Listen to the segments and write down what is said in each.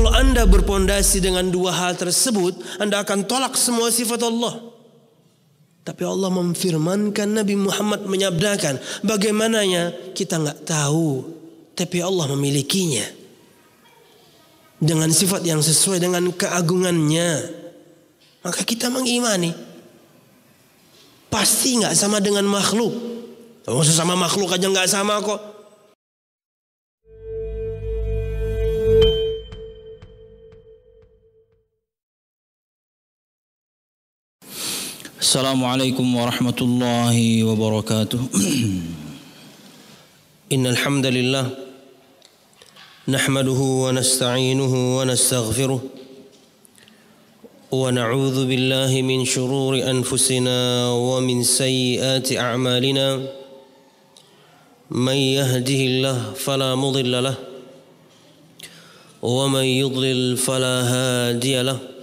Kalau Anda berpondasi dengan dua hal tersebut, Anda akan tolak semua sifat Allah. Tapi Allah memfirmankan, Nabi Muhammad menyabdakan, bagaimananya kita nggak tahu, tapi Allah memilikinya dengan sifat yang sesuai dengan keagungannya. Maka kita mengimani pasti nggak sama dengan makhluk. Oh, sesama makhluk aja nggak sama kok. Assalamualaikum warahmatullahi wabarakatuh. Innal hamdalillah nahmaduhu wa nasta'inuhu wa nastaghfiruh wa na'udzu billahi min shururi anfusina wa min sayyiati a'malina. Man yahdihillahu fala mudilla lahu wa man yudlil fala hadiya lahu.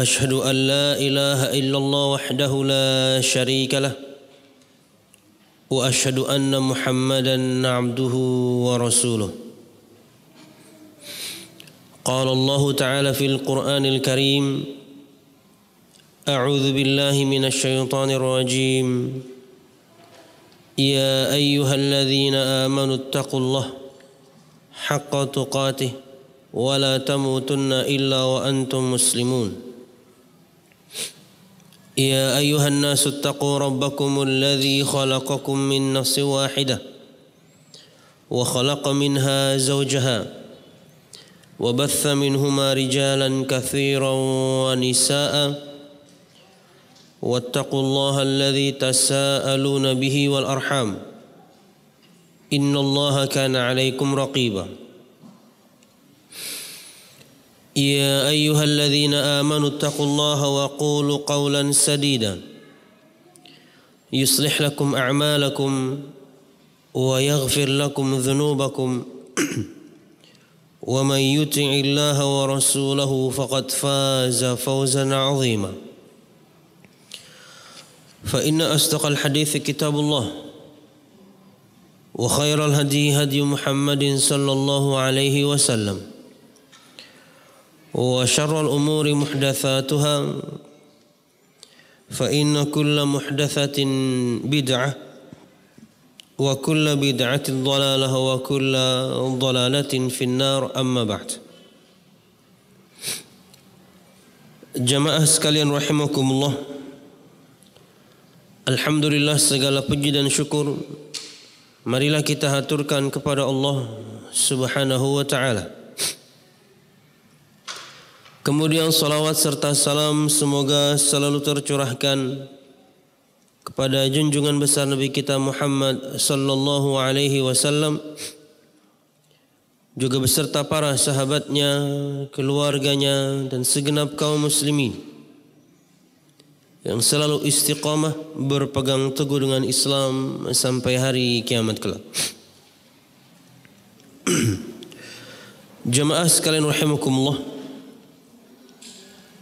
أشهد أن لا إله إلا الله وحده لا شريك له وأشهد أن محمدا عبده ورسوله. قال الله تعالى في القرآن الكريم: أعوذ بالله من الشيطان الرجيم. يا أيها الذين آمنوا اتقوا الله حق تقاته ولا تموتن إلا وأنتم مسلمون. يا أيها الناس اتقوا ربكم الذي خلقكم من نفس واحدة وخلق منها زوجها وبث منهما رجالا كثيرا ونساء واتقوا الله الذي تساءلون به والأرحام إن الله كان عليكم رقيبا. يا أيها الذين آمنوا اتقوا الله وقولوا قولا سديدا يصلح لكم أعمالكم ويغفر لكم ذنوبكم ومن يطع الله ورسوله فقد فاز فوزا عظيما. فإن أصدق الحديث كتاب الله وخير الهدي هدي محمد صلى الله عليه وسلم وشر الأمور محدثاتها فإن كل محدثة بدعة وكل بدعة ضلالة وكل ضلالة في النار. أما بعد. Jamaah sekalian rahimakumullah, alhamdulillah, segala puji dan syukur marilah kita haturkan kepada Allah Subhanahu wa ta'ala. Kemudian salawat serta salam semoga selalu tercurahkan kepada junjungan besar Nabi kita Muhammad sallallahu alaihi wasallam, juga beserta para sahabatnya, keluarganya dan segenap kaum muslimin yang selalu istiqamah berpegang teguh dengan Islam sampai hari kiamat kelak. Jamaah sekalian rahimakumullah,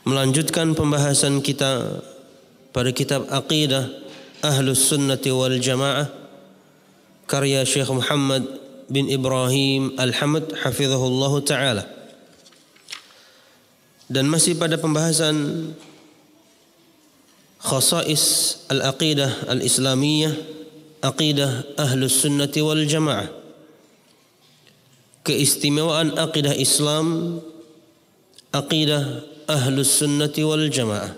melanjutkan pembahasan kita pada kitab Aqidah Ahlus Sunnati wal Jamaah karya Syekh Muhammad bin Ibrahim Al-Hamad hafizahullah ta'ala. Dan masih pada pembahasan khasais al-aqidah al-islamiyah, aqidah Ahlus Sunnati wal Jamaah, keistimewaan aqidah Islam, aqidah Ahlus Sunnati wal Jamaah.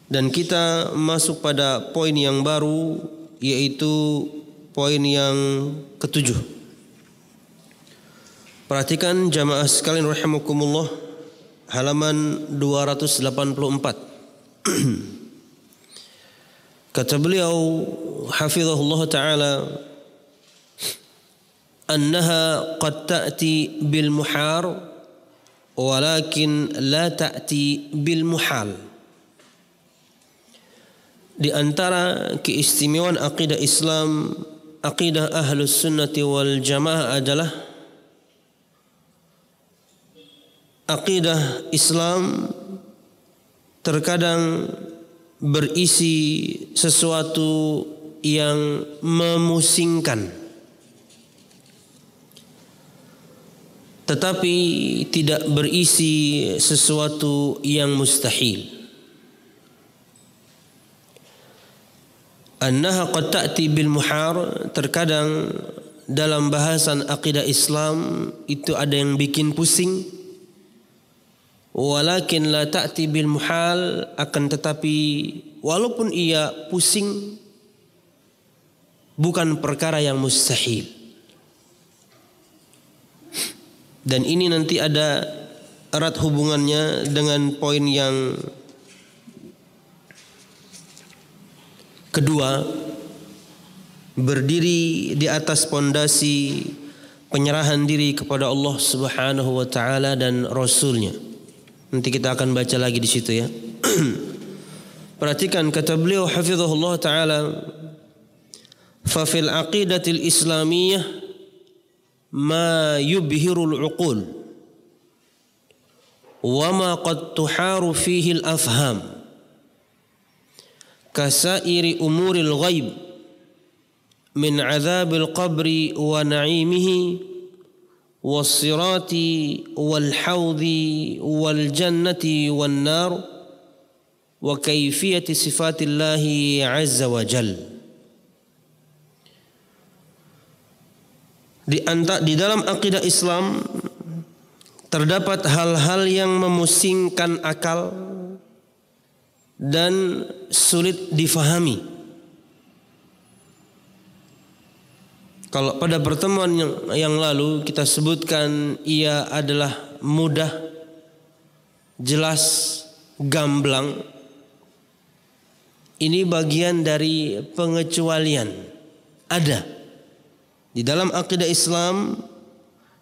Dan kita masuk pada poin yang baru, yaitu poin yang ketujuh. Perhatikan jamaah sekalian rahimakumullah, halaman 284. Kata beliau hafizahullah ta'ala, annaha qad ta'ti bil muhar walakin la ta'ti bil muhal. Di antara keistimewaan aqidah Islam, aqidah Ahlus Sunnati wal Jamaah adalah aqidah Islam terkadang berisi sesuatu yang memusingkan. tetapi tidak berisi sesuatu yang mustahil. Annaha qad ta'ti bil muhar, terkadang dalam bahasan akidah Islam itu ada yang bikin pusing. Walakin la ta'ti bil muhal, akan tetapi walaupun ia pusing bukan perkara yang mustahil. Dan ini nanti ada erat hubungannya dengan poin yang kedua, berdiri di atas pondasi penyerahan diri kepada Allah Subhanahu wa taala dan Rasulnya. Nanti kita akan baca lagi di situ ya. Perhatikan kata beliau hafizahullah taala, fa fil aqidatil islamiyah ma yubhirul uqul wa ma qad tuharu fihi al afham kasairi umuril ghaib min azabil qabri wa na'imihi was-sirati wal hawdi wal jannati wan nar wa kaifiyati sifatillahi azza wa jalla. Di dalam akidah Islam terdapat hal-hal yang memusingkan akal dan sulit difahami. Kalau pada pertemuan yang lalu kita sebutkan ia adalah mudah, jelas, gamblang. Ini bagian dari pengecualian. Ada di dalam akidah Islam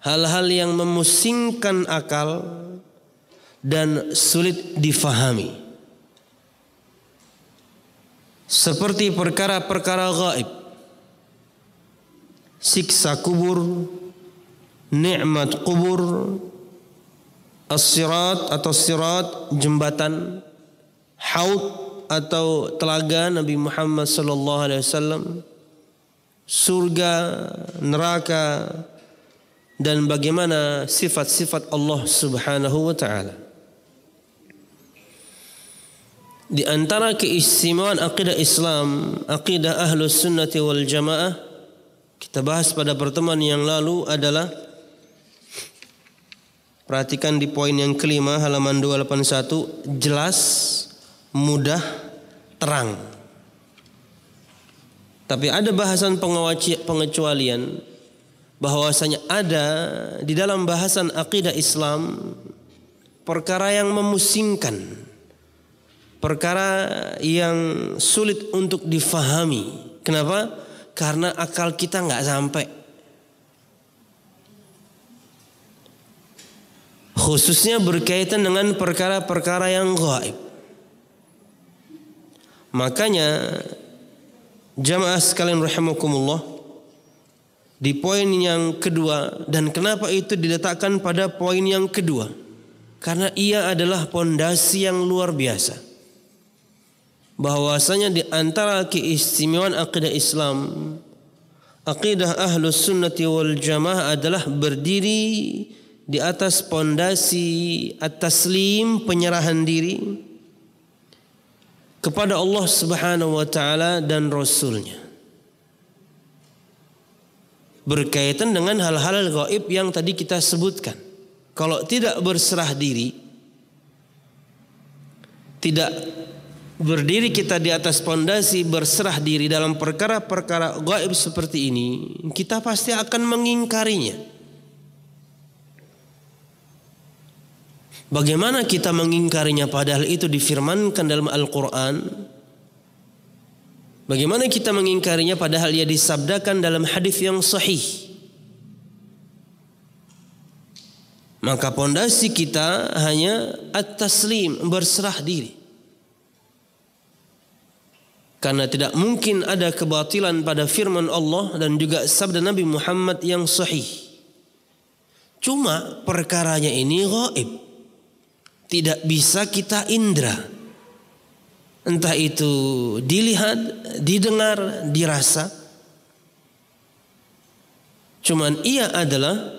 hal-hal yang memusingkan akal dan sulit difahami, seperti perkara-perkara gaib, siksa kubur, nikmat kubur, as-sirat atau sirat, jembatan, haud atau telaga Nabi Muhammad sallallahu alaihi wasallam, surga, neraka, dan bagaimana sifat-sifat Allah Subhanahu wa taala. Di antara keistimewaan akidah Islam, akidah Ahlus Sunnati wal Jamaah, kita bahas pada pertemuan yang lalu adalah, perhatikan di poin yang kelima halaman 281, jelas, mudah, terang. Tapi ada bahasan pengecualian, bahwasanya ada di dalam bahasan akidah Islam perkara yang memusingkan, perkara yang sulit untuk difahami. Kenapa? Karena akal kita nggak sampai. Khususnya berkaitan dengan perkara-perkara yang gaib. Makanya jamaah sekalian rahimakumullah, di poin yang kedua, dan kenapa itu diletakkan pada poin yang kedua? Karena ia adalah pondasi yang luar biasa. Bahwasanya di antara keistimewaan akidah Islam, akidah Ahlus Sunnati wal Jamaah adalah berdiri di atas pondasi at-taslim, penyerahan diri kepada Allah Subhanahu wa taala dan Rasulnya, berkaitan dengan hal-hal gaib yang tadi kita sebutkan. Kalau tidak berserah diri, tidak berdiri kita di atas pondasi berserah diri dalam perkara-perkara gaib seperti ini, kita pasti akan mengingkarinya. Bagaimana kita mengingkarinya padahal itu difirmankan dalam Al-Quran? Bagaimana kita mengingkarinya padahal ia disabdakan dalam hadis yang sahih? Maka pondasi kita hanya at-taslim, berserah diri. Karena tidak mungkin ada kebatilan pada firman Allah dan juga sabda Nabi Muhammad yang sahih. Cuma perkaranya ini gaib, tidak bisa kita indra. Entah itu dilihat, didengar, dirasa. Cuman ia adalah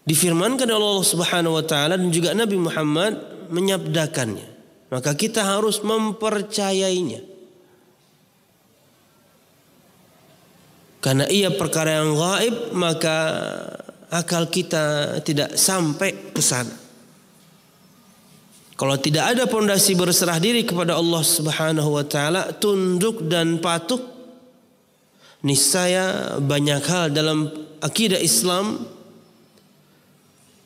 difirmankan oleh Allah Subhanahu wa taala dan juga Nabi Muhammad menyabdakannya. Maka kita harus mempercayainya. Karena ia perkara yang gaib, maka akal kita tidak sampai ke sana. Kalau tidak ada pondasi berserah diri kepada Allah Subhanahu wa taala, tunduk dan patuh, niscaya banyak hal dalam akidah Islam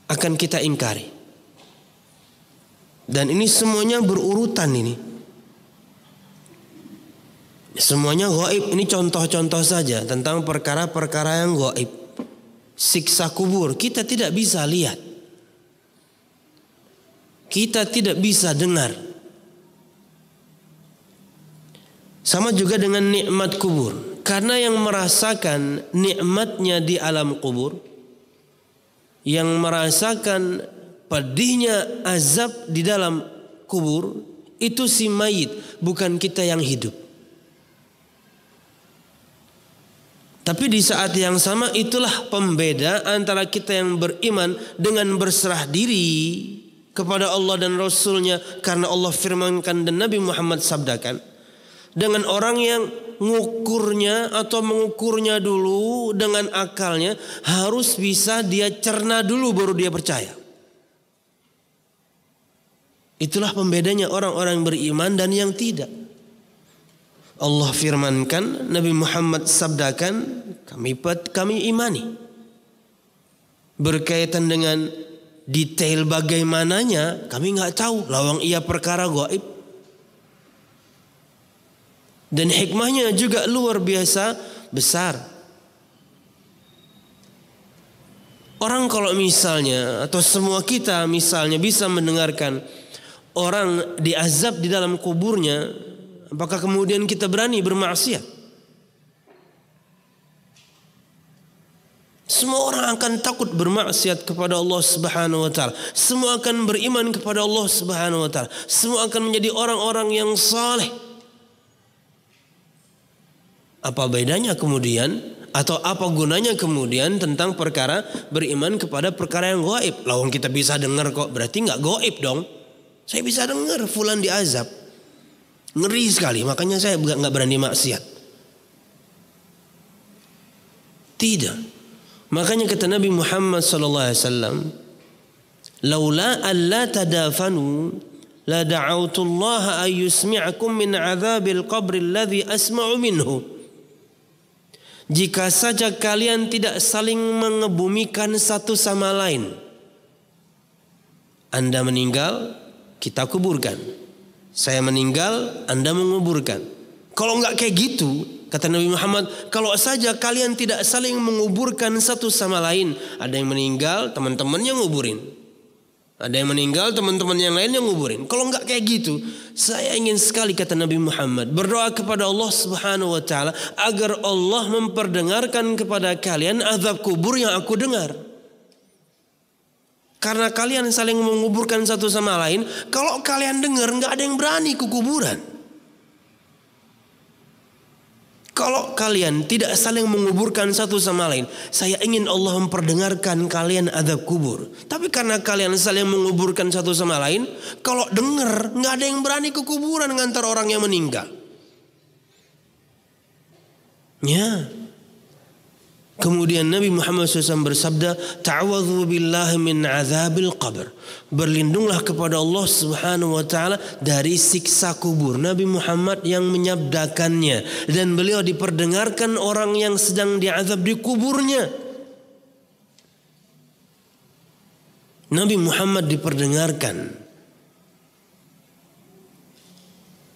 akan kita ingkari. Dan ini semuanya berurutan ini. Semuanya gaib. Ini contoh-contoh saja tentang perkara-perkara yang gaib. Siksa kubur kita tidak bisa lihat. Kita tidak bisa dengar. Sama juga dengan nikmat kubur. Karena yang merasakan nikmatnya di alam kubur, yang merasakan pedihnya azab di dalam kubur, itu si mayit, bukan kita yang hidup. Tapi di saat yang sama itulah pembeda antara kita yang beriman dengan berserah diri kepada Allah dan Rasulnya, karena Allah firmankan dan Nabi Muhammad sabdakan, dengan orang yang ngukurnya atau mengukurnya dulu dengan akalnya, harus bisa dia cerna dulu baru dia percaya. Itulah pembedanya orang-orang beriman dan yang tidak. Allah firmankan, Nabi Muhammad sabdakan, kami imani. Berkaitan dengan detail bagaimananya, kami nggak tahu. Lawang ia perkara gaib. Dan hikmahnya juga luar biasa besar. Orang kalau misalnya, atau semua kita misalnya bisa mendengarkan orang diazab di dalam kuburnya, apakah kemudian kita berani bermaksiat? Semua orang akan takut bermaksiat kepada Allah Subhanahu wa taala. Semua akan beriman kepada Allah Subhanahu wa taala. Semua akan menjadi orang-orang yang saleh. Apa bedanya kemudian, atau apa gunanya kemudian tentang perkara beriman kepada perkara yang gaib? Lawang kita bisa dengar kok, berarti nggak gaib dong. Saya bisa dengar fulan diazab. Ngeri sekali, makanya saya nggak berani maksiat. Tidak. Makanya kata Nabi Muhammad SAW, laula alla tadafanu la da'autullaha an yusmi'akum min 'adzabil qabri alladhi asma'u minhu. Jika saja kalian tidak saling mengebumikan satu sama lain. Anda meninggal, kita kuburkan. Saya meninggal, Anda menguburkan. Kalau enggak kayak gitu, kata Nabi Muhammad, kalau saja kalian tidak saling menguburkan satu sama lain. Ada yang meninggal, teman-temannya nguburin. Ada yang meninggal, teman-teman yang lain yang nguburin. Kalau enggak kayak gitu, saya ingin sekali, kata Nabi Muhammad, berdoa kepada Allah Subhanahu wa taala agar Allah memperdengarkan kepada kalian azab kubur yang aku dengar. Karena kalian saling menguburkan satu sama lain, kalau kalian dengar enggak ada yang berani ke kuburan. Kalau kalian tidak saling menguburkan satu sama lain, saya ingin Allah memperdengarkan kalian azab kubur. Tapi karena kalian saling menguburkan satu sama lain, kalau dengar nggak ada yang berani ke kuburan ngantar orang yang meninggal. Ya. Kemudian Nabi Muhammad SAW bersabda, ta'awadhu billahi min azabil qabr. Berlindunglah kepada Allah Subhanahu wa taala dari siksa kubur. Nabi Muhammad yang menyabdakannya, dan beliau diperdengarkan orang yang sedang diazab di kuburnya. Nabi Muhammad diperdengarkan,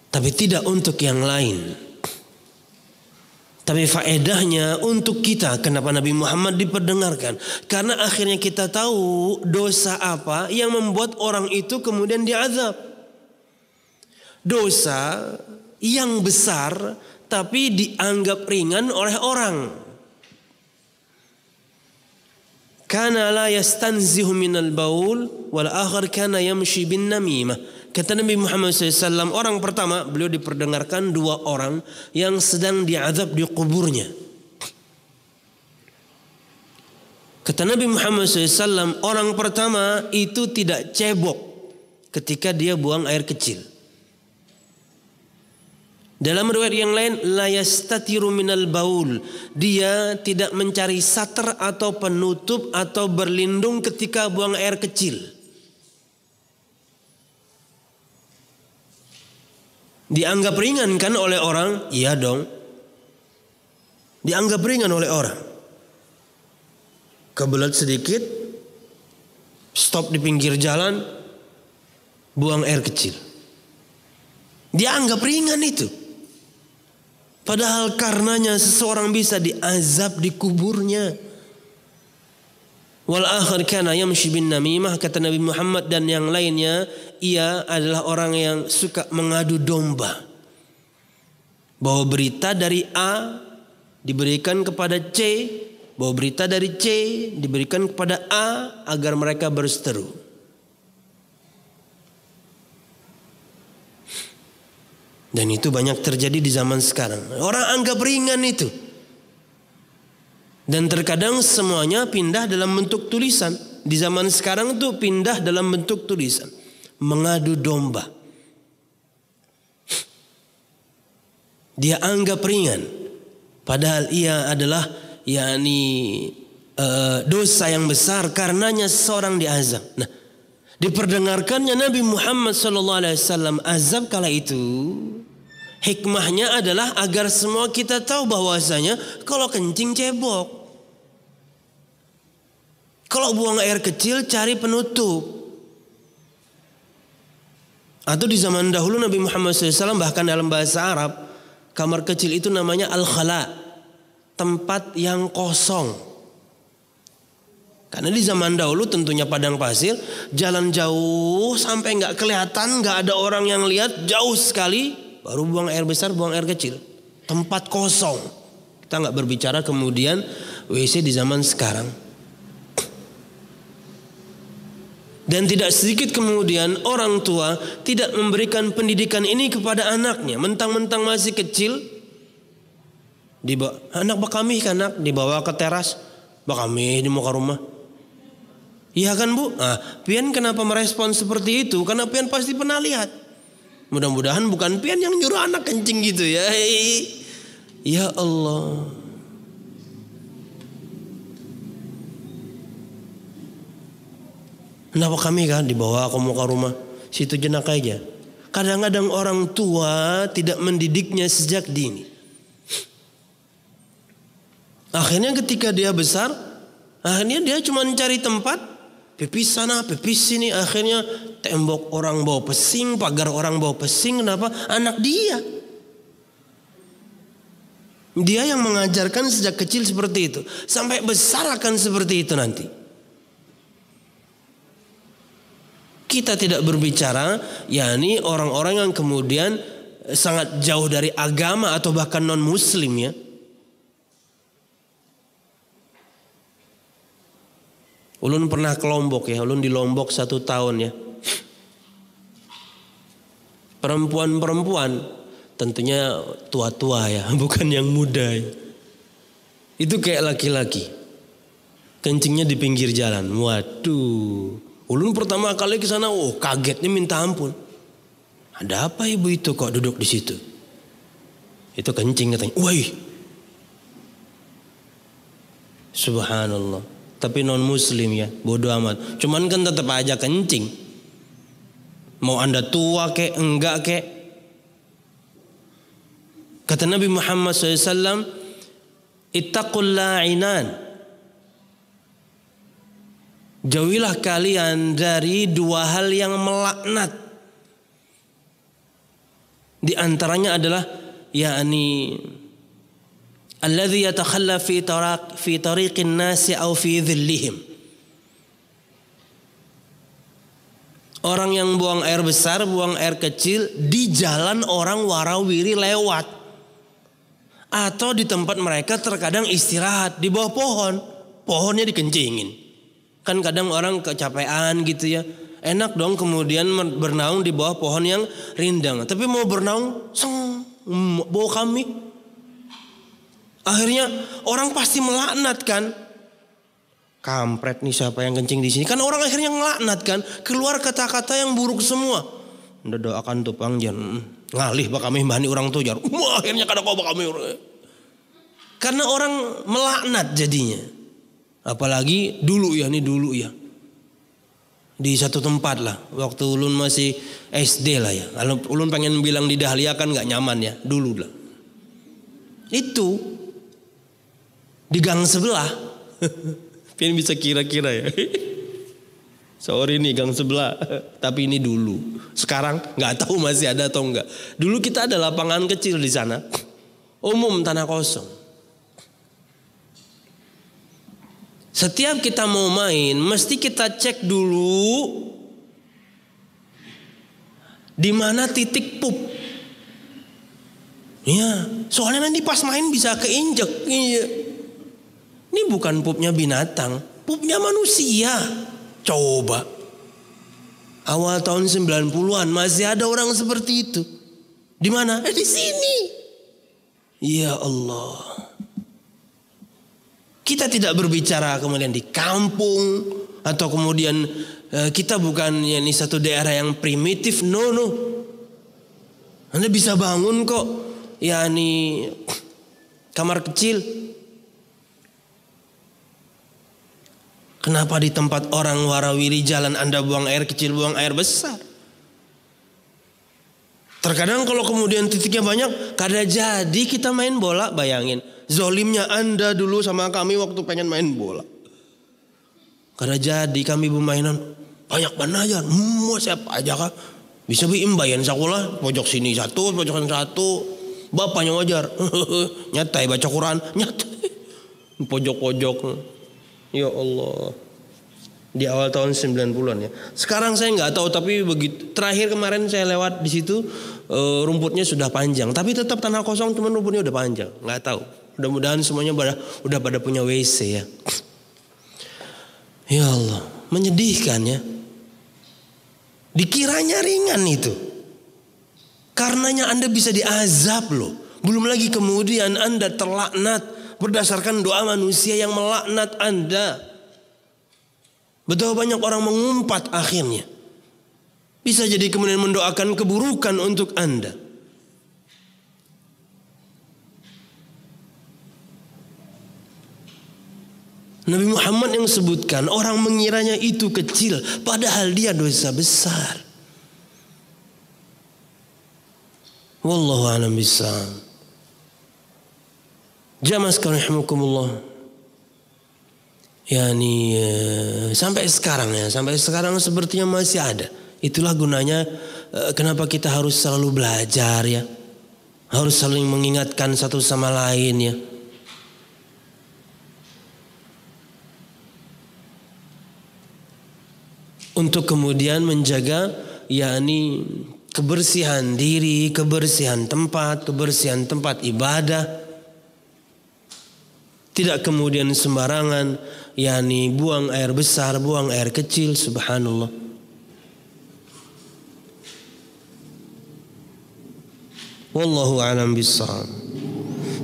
tapi tidak untuk yang lain. Tapi faedahnya untuk kita. Kenapa Nabi Muhammad diperdengarkan? Karena akhirnya kita tahu dosa apa yang membuat orang itu kemudian diazab. Dosa yang besar tapi dianggap ringan oleh orang. Kana la yastanzihu minal baul wal akhar kana yamshi bin namimah. Kata Nabi Muhammad SAW, orang pertama beliau diperdengarkan dua orang yang sedang diazab di kuburnya. Kata Nabi Muhammad SAW, orang pertama itu tidak cebok ketika dia buang air kecil. Dalam riwayat yang lain, la yastatiru minal baul. Dia tidak mencari sater atau penutup atau berlindung ketika buang air kecil. Dianggap ringan kan oleh orang? Iya dong. Dianggap ringan oleh orang. Kebelet sedikit, stop di pinggir jalan, buang air kecil. Dianggap ringan itu. Padahal karenanya seseorang bisa diazab di kuburnya. Wal akhir kana yamshi bin namimah, kata Nabi Muhammad, dan yang lainnya ia adalah orang yang suka mengadu domba. Bawa berita dari A diberikan kepada C, bawa berita dari C diberikan kepada A agar mereka berseteru. Dan itu banyak terjadi di zaman sekarang. Orang anggap ringan itu. Dan terkadang semuanya pindah dalam bentuk tulisan. Di zaman sekarang itu pindah dalam bentuk tulisan. Mengadu domba. Dia anggap ringan. Padahal ia adalah dosa yang besar, karenanya seorang diazab. Nah, diperdengarkannya Nabi Muhammad SAW azab kala itu, hikmahnya adalah agar semua kita tahu bahwasanya kalau kencing cebok, kalau buang air kecil cari penutup. Atau di zaman dahulu Nabi Muhammad SAW bahkan dalam bahasa Arab, kamar kecil itu namanya al-khala, tempat yang kosong. Karena di zaman dahulu tentunya padang pasir, jalan jauh sampai nggak kelihatan, nggak ada orang yang lihat, jauh sekali, baru buang air besar, buang air kecil. Tempat kosong. Kita nggak berbicara kemudian WC di zaman sekarang. Dan tidak sedikit kemudian orang tua tidak memberikan pendidikan ini kepada anaknya. Mentang-mentang masih kecil, anak bakami kan, anak dibawa ke teras, bakami di muka rumah. Iya kan bu? Pian kenapa merespon seperti itu? Karena Pian pasti pernah lihat. Mudah-mudahan bukan Pian yang nyuruh anak kencing gitu ya. Ya Allah. Kenapa kami kan dibawa ke muka rumah? Situ jenaka aja. Kadang-kadang orang tua tidak mendidiknya sejak dini. Akhirnya ketika dia besar, akhirnya dia cuma cari tempat, pipis sana, pipis sini. Akhirnya tembok orang bawa pesing, pagar orang bawa pesing. Kenapa? Anak dia. Dia yang mengajarkan sejak kecil seperti itu. Sampai besar akan seperti itu nanti. Kita tidak berbicara, yakni orang-orang yang kemudian sangat jauh dari agama atau bahkan non muslim ya. Ulun pernah ke Lombok ya, ulun di Lombok 1 tahun ya. Perempuan-perempuan tentunya tua-tua ya, bukan yang muda ya. Itu kayak laki-laki. Kencingnya di pinggir jalan. Waduh. Ulun pertama kali ke sana, kagetnya minta ampun. Ada apa ibu itu kok duduk di situ? Itu kencing katanya. Woi. Subhanallah. Tapi non muslim ya, bodoh amat. Cuman kan tetap aja kencing. Mau Anda tua kek, enggak kek. Kata Nabi Muhammad SAW, ittaqul la'inan. Jauhilah kalian dari 2 hal yang melaknat. Di antaranya adalah yakni alladzi yatakhalla fi tariqin nasi aw fi dhillihim. Orang yang buang air besar, buang air kecil di jalan orang warawiri lewat. Atau di tempat mereka terkadang istirahat di bawah pohon. Pohonnya dikencingin. Kan kadang orang kecapean gitu ya. Enak dong kemudian bernaung di bawah pohon yang rindang. Tapi mau bernaung, bawa kami. Akhirnya orang pasti melaknat kan. Kampret nih siapa yang kencing di sini? Kan orang akhirnya ngelaknat kan, keluar kata-kata yang buruk semua. Udah doakan tuh pangjan, ngalih bak kami mbahani orang tuh jar. Wah, akhirnya kada kau bak kami. Karena orang melaknat jadinya. Apalagi dulu ya, di satu tempat lah, waktu ulun masih SD lah ya. Kalau ulun pengen bilang di Dahlia kan nggak nyaman ya, dulu lah. Itu di gang sebelah. Pian bisa kira-kira ya. Sorry nih gang sebelah, tapi ini dulu. Sekarang nggak tahu masih ada atau enggak. Dulu kita ada lapangan kecil di sana, umum tanah kosong. Setiap kita mau main, mesti kita cek dulu di mana titik pup. Ya, soalnya nanti pas main bisa keinjek. Iya. Ini bukan pupnya binatang, pupnya manusia. Coba. Awal tahun 90-an masih ada orang seperti itu. Di mana? Di sini. Ya Allah. Kita tidak berbicara kemudian di kampung atau kemudian kita bukan ini satu daerah yang primitif. No. Anda bisa bangun kok. Yani kamar kecil. Kenapa di tempat orang warawiri jalan Anda buang air kecil, buang air besar? Terkadang kalau kemudian titiknya banyak, kada jadi kita main bola, bayangin. Zolimnya Anda dulu sama kami waktu pengen main bola. Kada jadi kami bermainan, banyak banget aja. Mau siapa aja kah? Bisa imbayan sekolah, pojok sini satu, pojok satu. Bapaknya wajar. Nyatai baca Quran, nyatai. Pojok-pojok. Ya Allah. Di awal tahun 90-an ya. Sekarang saya nggak tahu, tapi begitu terakhir kemarin saya lewat di situ rumputnya sudah panjang, tapi tetap tanah kosong, cuman rumputnya udah panjang. Nggak tahu. Mudah-mudahan semuanya udah pada punya WC ya. Ya Allah, menyedihkan ya. Dikiranya ringan itu. Karenanya Anda bisa diazab loh. Belum lagi kemudian Anda terlaknat berdasarkan doa manusia yang melaknat Anda. Betapa banyak orang mengumpat akhirnya. Bisa jadi kemudian mendoakan keburukan untuk Anda. Nabi Muhammad yang sebutkan orang mengiranya itu kecil, padahal dia dosa besar. Wallahu a'lam bishawab. Jamaah sekalian rahimakumullah. Yani sampai sekarang sepertinya masih ada. Itulah gunanya kenapa kita harus selalu belajar ya. Harus saling mengingatkan satu sama lain ya. Untuk kemudian menjaga yakni kebersihan diri, kebersihan tempat ibadah. Tidak kemudian sembarangan yakni buang air besar, buang air kecil, subhanallah. Wallahu a'lam bishawab.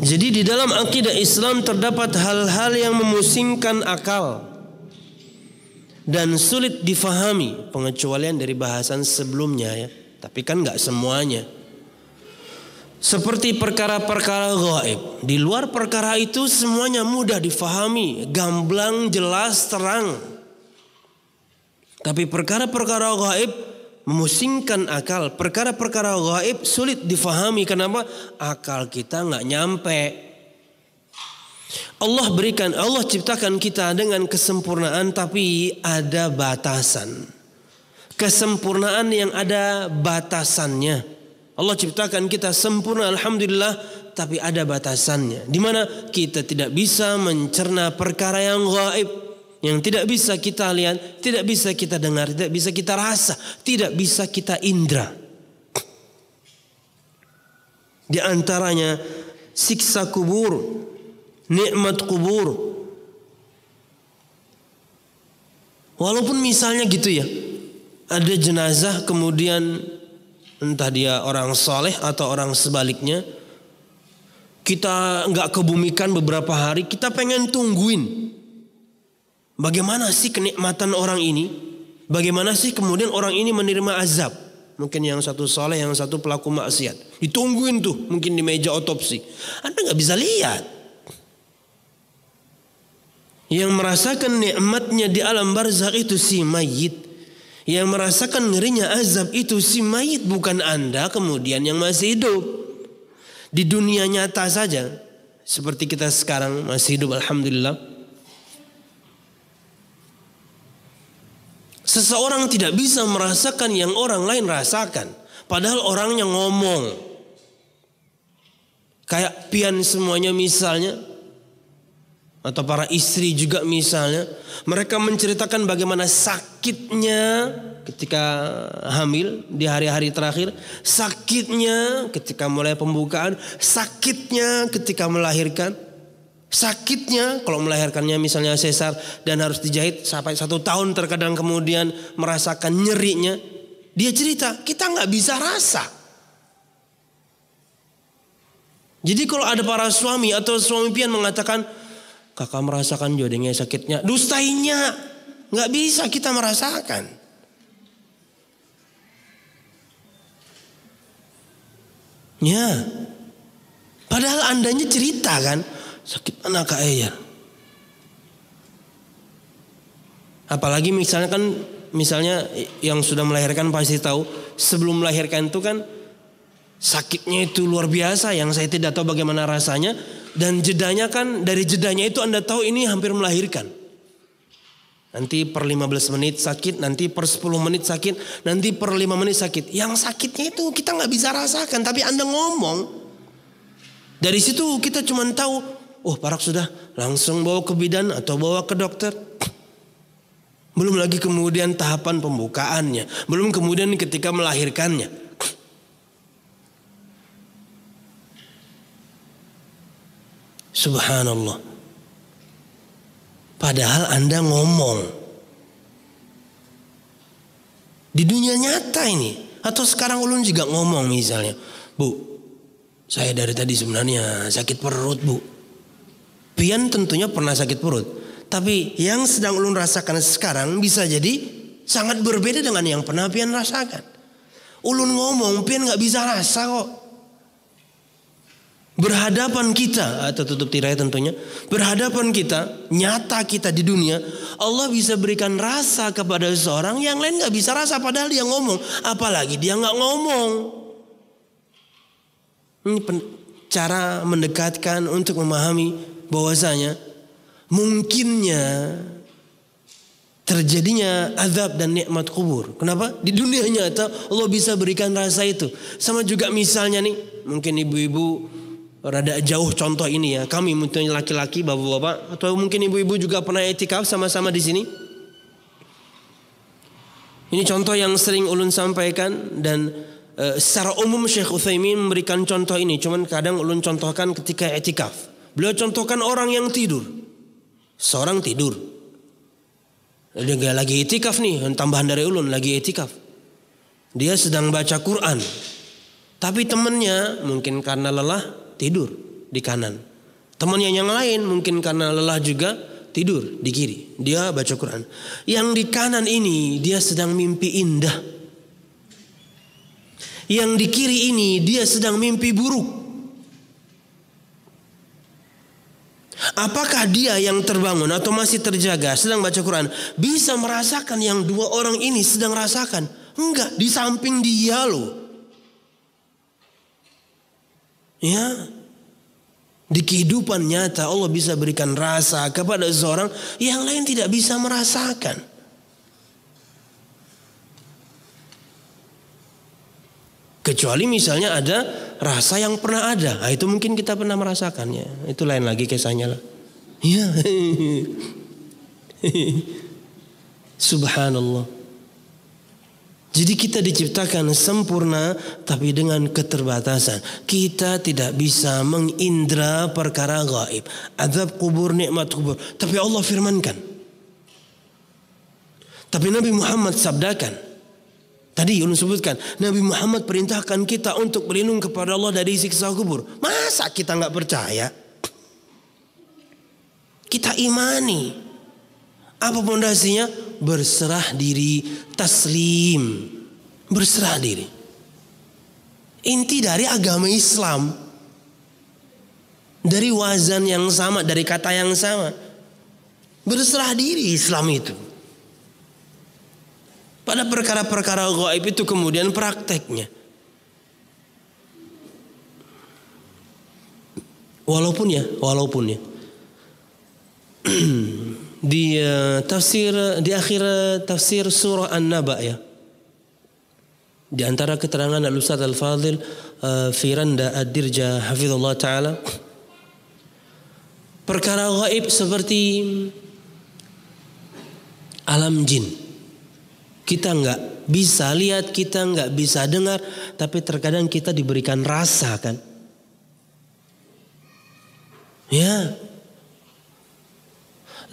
Jadi di dalam akidah Islam terdapat hal-hal yang memusingkan akal dan sulit difahami, pengecualian dari bahasan sebelumnya ya. Tapi kan enggak semuanya. Seperti perkara-perkara gaib. Di luar perkara itu semuanya mudah difahami, gamblang, jelas, terang. Tapi perkara-perkara gaib memusingkan akal. Perkara-perkara gaib sulit difahami. Kenapa? Akal kita nggak nyampe. Allah ciptakan kita dengan kesempurnaan, tapi ada batasan. Kesempurnaan yang ada batasannya. Allah ciptakan kita sempurna, alhamdulillah, tapi ada batasannya. Di mana kita tidak bisa mencerna perkara yang gaib, yang tidak bisa kita lihat, tidak bisa kita dengar, tidak bisa kita rasa, tidak bisa kita indra. Di antaranya siksa kubur, nikmat kubur. Walaupun misalnya gitu ya, ada jenazah kemudian entah dia orang soleh atau orang sebaliknya, kita nggak kebumikan beberapa hari, kita pengen tungguin Bagaimana sih kenikmatan orang ini? Bagaimana sih kemudian orang ini menerima azab? Mungkin yang satu soleh, yang satu pelaku maksiat. Ditungguin tuh mungkin di meja otopsi. Anda nggak bisa lihat. Yang merasakan nikmatnya di alam barzakh itu si mayit. Yang merasakan ngerinya azab itu si mayit, bukan Anda kemudian yang masih hidup. Di dunia nyata saja, seperti kita sekarang masih hidup alhamdulillah. Seseorang tidak bisa merasakan yang orang lain rasakan. Padahal orangnya ngomong. Kayak pian semuanya misalnya. Atau para istri juga misalnya. Mereka menceritakan bagaimana sakitnya ketika hamil di hari-hari terakhir. Sakitnya ketika mulai pembukaan. Sakitnya ketika melahirkan. Sakitnya kalau melahirkannya misalnya sesar dan harus dijahit sampai 1 tahun terkadang kemudian merasakan nyerinya. Dia cerita, kita nggak bisa rasa. Jadi kalau ada para suami atau suami pian mengatakan, kakak merasakan jodengnya sakitnya, dustainya, nggak bisa kita merasakan. Ya, padahal andanya cerita kan. Sakit mana Kak Eyar? Apalagi misalnya yang sudah melahirkan pasti tahu, sebelum melahirkan itu kan sakitnya itu luar biasa yang saya tidak tahu bagaimana rasanya, dan jedanya kan dari jedanya itu Anda tahu ini hampir melahirkan. Nanti per 15 menit sakit, nanti per 10 menit sakit, nanti per 5 menit sakit. Yang sakitnya itu kita nggak bisa rasakan, tapi Anda ngomong. Dari situ kita cuma tahu, oh parak sudah, langsung bawa ke bidan atau bawa ke dokter. Belum lagi kemudian tahapan pembukaannya. Belum kemudian ketika melahirkannya. Subhanallah. Padahal Anda ngomong. Di dunia nyata ini. Atau sekarang ulun juga ngomong misalnya. Bu, saya dari tadi sebenarnya sakit perut bu. Pian tentunya pernah sakit perut. Tapi yang sedang ulun rasakan sekarang bisa jadi sangat berbeda dengan yang pernah pian rasakan. Ulun ngomong, pian gak bisa rasa kok. Berhadapan kita, atau tutup tirai tentunya. Berhadapan kita, nyata kita di dunia. Allah bisa berikan rasa kepada seseorang yang lain gak bisa rasa padahal dia ngomong. Apalagi dia gak ngomong. Ini cara mendekatkan untuk memahami bahwasanya mungkinnya terjadinya azab dan nikmat kubur. Kenapa? Di dunia nyata Allah bisa berikan rasa itu. Sama juga misalnya nih, mungkin ibu-ibu rada jauh contoh ini ya. Kami mungkin laki-laki, bapak-bapak, atau mungkin ibu-ibu juga pernah i'tikaf sama-sama di sini. Ini contoh yang sering ulun sampaikan dan secara umum Syekh Utsaimin memberikan contoh ini. Cuman kadang ulun contohkan ketika i'tikaf. Beliau contohkan orang yang tidur. Seorang tidur. Dia lagi i'tikaf nih, tambahan dari ulun lagi i'tikaf. Dia sedang baca Quran. Tapi temannya mungkin karena lelah tidur di kanan. Temannya yang lain mungkin karena lelah juga tidur di kiri. Dia baca Quran. Yang di kanan ini dia sedang mimpi indah. Yang di kiri ini dia sedang mimpi buruk. Apakah dia yang terbangun atau masih terjaga sedang baca Quran bisa merasakan yang dua orang ini sedang rasakan? Enggak, di samping dia loh. Ya, di kehidupan nyata Allah bisa berikan rasa kepada seseorang yang lain tidak bisa merasakan. Kecuali misalnya ada rasa yang pernah ada, nah, itu mungkin kita pernah merasakannya. Itu lain lagi kisahnya lah. Ya. Subhanallah. Jadi kita diciptakan sempurna tapi dengan keterbatasan. Kita tidak bisa mengindra perkara gaib. Azab kubur, nikmat kubur. Tapi Allah firmankan. Tapi Nabi Muhammad sabdakan. Tadi ulun sebutkan, Nabi Muhammad perintahkan kita untuk berlindung kepada Allah dari siksa kubur. Masa kita nggak percaya? Kita imani. Apa pondasinya? Berserah diri, taslim. Berserah diri. Inti dari agama Islam. Dari wazan yang sama, dari kata yang sama. Berserah diri Islam itu. Pada perkara-perkara gaib itu kemudian prakteknya. Walaupun ya. Di di akhir tafsir surah An-Naba ya. Di antara keterangan Al-Ustaz Al-Fadhil Firanda Ad-Dirja hafizallahu taala, perkara gaib seperti alam jin. Kita enggak bisa lihat, kita enggak bisa dengar, tapi terkadang kita diberikan rasa kan. Ya.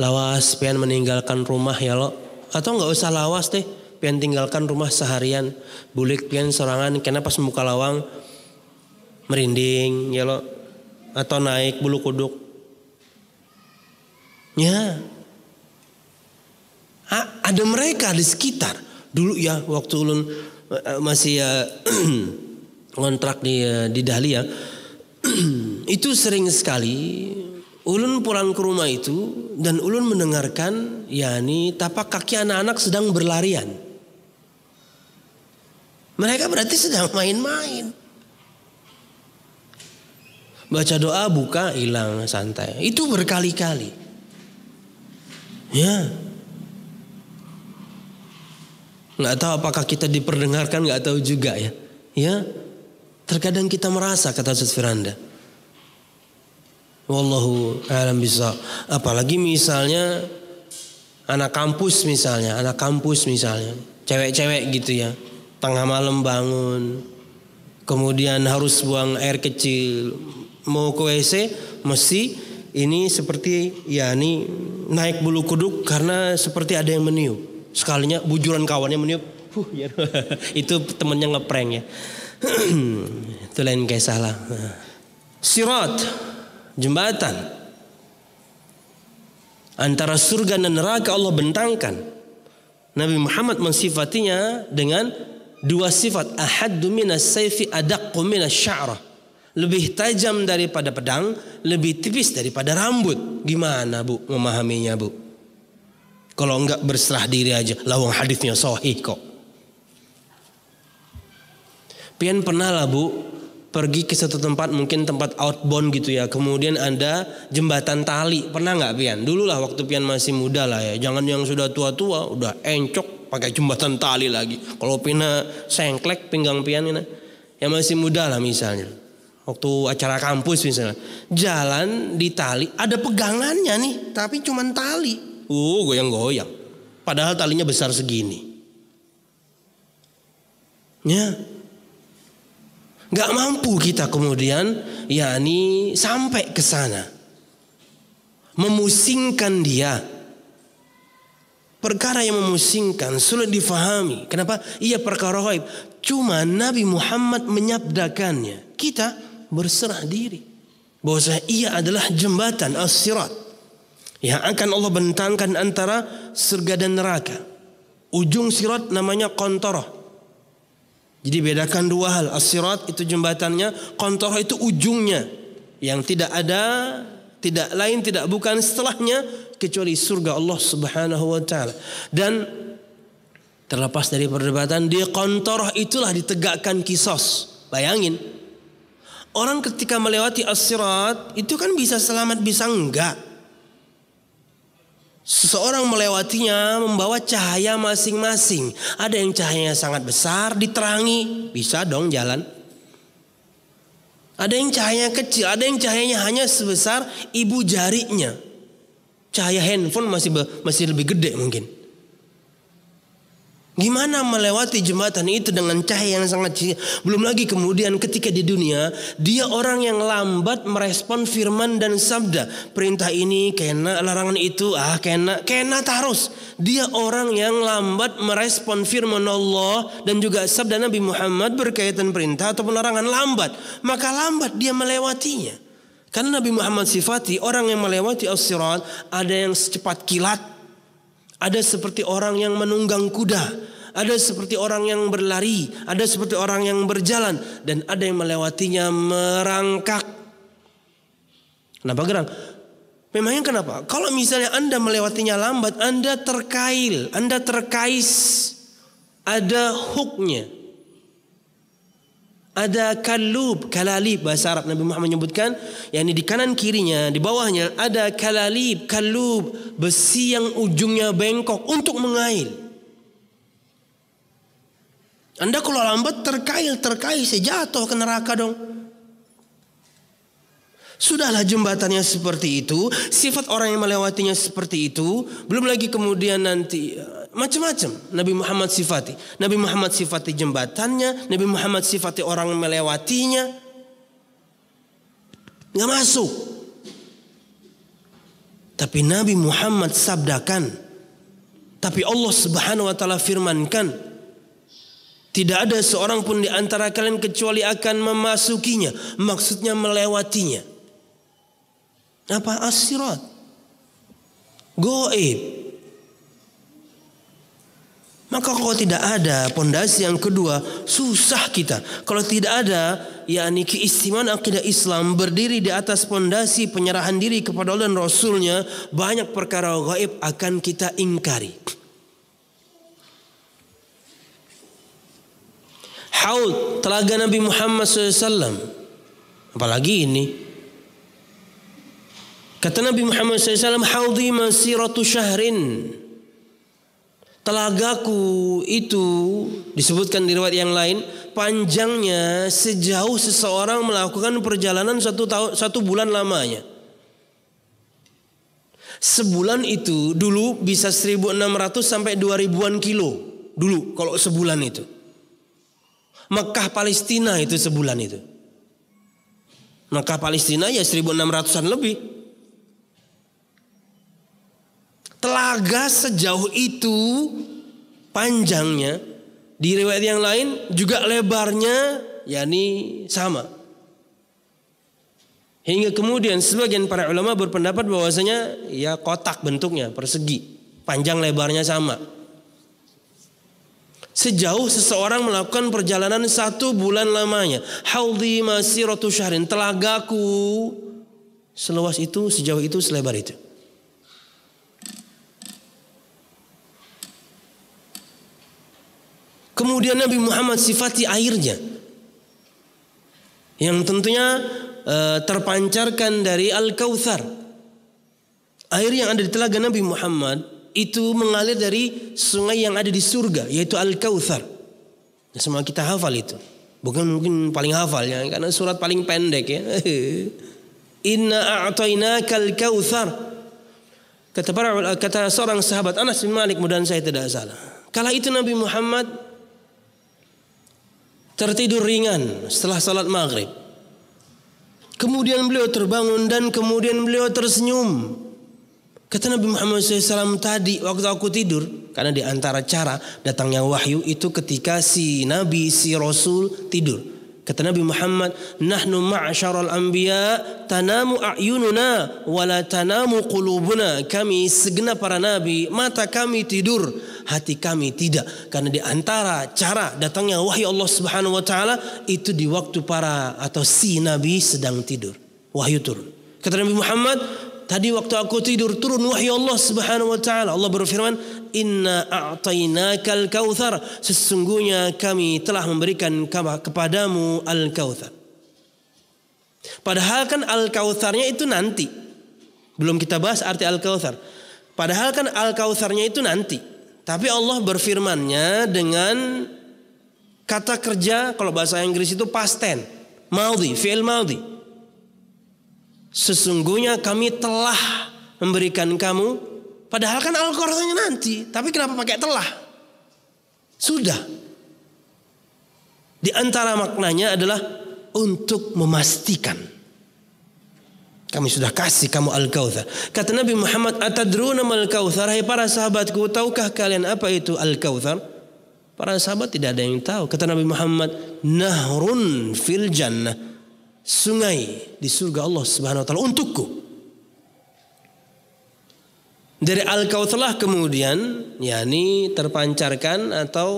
Lawas pengen meninggalkan rumah ya lo. Atau enggak usah lawas deh. Pengen tinggalkan rumah seharian. Bulik pengen sorangan. Karena pas muka lawang merinding ya lo. Atau naik bulu kuduk. Ya. Ada mereka di sekitar. Dulu ya waktu ulun masih kontrak di Dahlia. Itu sering sekali ulun pulang ke rumah itu dan ulun mendengarkan yakni tapak kaki anak-anak sedang berlarian. Mereka berarti sedang main-main. Baca doa buka hilang santai. Itu berkali-kali. Ya. Nggak tahu apakah kita diperdengarkan, nggak tahu juga ya. Ya. Terkadang kita merasa, kata Ustaz Firanda. Wallahu a'lam bishawab. Apalagi misalnya anak kampus misalnya, cewek-cewek gitu ya, tengah malam bangun, kemudian harus buang air kecil, mau ke WC, mesti ini seperti ya ini naik bulu kuduk karena seperti ada yang meniup. Sekalinya bujuran kawannya meniup, ya. Itu temennya ngeprank ya. Itu lain kayak salah. Sirat, jembatan antara surga dan neraka Allah bentangkan. Nabi Muhammad mensifatinya dengan dua sifat. Ahaddu minas sayfi adaqqu minas sya'rah. Lebih tajam daripada pedang, lebih tipis daripada rambut. Gimana Bu memahaminya Bu? Kalau enggak berserah diri aja. Lawang hadisnya sahih kok. Pian pernah lah Bu pergi ke satu tempat, mungkin tempat outbound gitu ya, kemudian ada jembatan tali. Pernah nggak Pian? Dulu lah waktu Pian masih muda lah ya. Jangan yang sudah tua-tua udah encok pakai jembatan tali lagi. Kalau Pina sengklek pinggang Pian ini, yang masih muda lah misalnya. Waktu acara kampus misalnya, jalan di tali, ada pegangannya nih, tapi cuman tali. Goyang-goyang. Padahal talinya besar segini. Ya. Gak mampu kita kemudian yakni sampai ke sana. Memusingkan dia. Perkara yang memusingkan, sulit difahami. Kenapa? Iya perkara gaib. Cuma Nabi Muhammad menyabdakannya. Kita berserah diri. Bahwasanya ia adalah jembatan as-sirat. Yang akan Allah bentangkan antara surga dan neraka. Ujung sirat namanya qantarah. Jadi bedakan dua hal. As-sirat itu jembatannya, qantarah itu ujungnya. Yang tidak ada, tidak lain, tidak bukan setelahnya kecuali surga Allah Subhanahu wa taala. Dan terlepas dari perdebatan, di qantarah itulah ditegakkan qisas. Bayangin. Orang ketika melewati as-sirat itu kan bisa selamat bisa enggak. Seseorang melewatinya membawa cahaya masing-masing. Ada yang cahayanya sangat besar diterangi, bisa dong jalan. Ada yang cahayanya kecil, ada yang cahayanya hanya sebesar ibu jarinya. Cahaya handphone masih lebih gede mungkin. Gimana melewati jembatan itu dengan cahaya yang sangat kecil. Belum lagi kemudian ketika di dunia, dia orang yang lambat merespon firman dan sabda. Perintah ini kena, larangan itu kena terus. Dia orang yang lambat merespon firman Allah dan juga sabda Nabi Muhammad berkaitan perintah ataupun larangan, lambat. Maka lambat dia melewatinya. Karena Nabi Muhammad sifati orang yang melewati as-sirat ada yang secepat kilat, Ada seperti orang yang menunggang kuda, ada seperti orang yang berlari, ada seperti orang yang berjalan, dan ada yang melewatinya merangkak. Kenapa gerang? Memangnya kenapa? Kalau misalnya Anda melewatinya lambat, Anda terkail, Anda terkais, ada hooknya. Ada kalub, kalalib bahasa Arab. Nabi Muhammad menyebutkan, yakni di kanan kirinya, di bawahnya ada kalalib, kalub, besi yang ujungnya bengkok untuk mengail. Anda kalau lambat terkail, saya jatuh ke neraka dong. Sudahlah jembatannya seperti itu, sifat orang yang melewatinya seperti itu, belum lagi kemudian nanti macam-macam Nabi Muhammad sifati. Nabi Muhammad sifati jembatannya, Nabi Muhammad sifati orang yang melewatinya. Nggak masuk. Tapi Nabi Muhammad sabdakan, tapi Allah Subhanahu wa taala firmankan, tidak ada seorang pun di antara kalian kecuali akan memasukinya, maksudnya melewatinya. Apa? As-sirat. Goib. Maka kalau tidak ada pondasi yang kedua, susah kita. Kalau tidak ada, yakni keistimewaan akidah Islam berdiri di atas pondasi penyerahan diri kepada Allah dan Rasulnya, banyak perkara gaib akan kita ingkari. Haud, telaga Nabi Muhammad SAW. Apalagi ini. Kata Nabi Muhammad SAW, haudhi masiratu syahrin. Telagaku itu disebutkan di riwayat yang lain, panjangnya sejauh seseorang melakukan perjalanan satu bulan lamanya. Sebulan itu dulu bisa 1.600 sampai 2.000-an kilo. Dulu kalau sebulan itu. Mekah Palestina itu sebulan itu. Mekah Palestina ya 1.600-an lebih. Telaga sejauh itu panjangnya, di riwayat yang lain juga lebarnya yakni sama. Hingga kemudian sebagian para ulama berpendapat bahwasanya ya kotak bentuknya, persegi, panjang lebarnya sama. Sejauh seseorang melakukan perjalanan 1 bulan lamanya. Haudhi masiratu syahrin, telagaku seluas itu, sejauh itu, selebar itu. Kemudian Nabi Muhammad sifati airnya, yang tentunya terpancarkan dari Al-Kautsar. Air yang ada di telaga Nabi Muhammad itu mengalir dari sungai yang ada di surga, yaitu Al-Kautsar. Semua kita hafal itu. Bukan mungkin paling hafal ya, karena surat paling pendek ya. Inna a'tainakal kautsar. Kata seorang sahabat Anas bin Malik, mudah saya tidak salah. Kala itu Nabi Muhammad tertidur ringan setelah salat maghrib. Kemudian beliau terbangun dan kemudian beliau tersenyum. Kata Nabi Muhammad SAW, tadi waktu aku tidur, karena di antara cara datangnya wahyu itu ketika si Nabi, si Rasul tidur. Kata Nabi Muhammad, nahnu ma'asyaral anbiya tanamu a'yununa wala tanamu qulubuna. Kami segenap para nabi, mata kami tidur, hati kami tidak. Karena di antara cara datangnya wahyu Allah Subhanahu wa taala itu di waktu para atau si nabi sedang tidur, wahyu turun. Kata Nabi Muhammad, tadi waktu aku tidur turun wahyu Allah Subhanahu wa taala. Allah berfirman, "Inna a'tainakal kautsar." Sesungguhnya kami telah memberikan kepadamu Al-Kautsar. Padahal kan Al-Kautsarnya itu nanti. Belum kita bahas arti Al-Kautsar. Padahal kan Al-Kautsarnya itu nanti. Tapi Allah berfirmannya dengan kata kerja, kalau bahasa Inggris itu past tense, madhi, fi'il madhi. Sesungguhnya kami telah memberikan kamu, padahal kan Al-Kautsarnya nanti, tapi kenapa pakai telah? Sudah. Di antara maknanya adalah untuk memastikan. Kami sudah kasih kamu Al-Kautsar. Kata Nabi Muhammad, atadruna mal kautsar? Hai para sahabatku, tahukah kalian apa itu Al-Kautsar? Para sahabat tidak ada yang tahu. Kata Nabi Muhammad, nahrun fil jannah. Sungai di surga Allah Subhanahu wa taala untukku. Dari Al-Kautsar kemudian yakni terpancarkan atau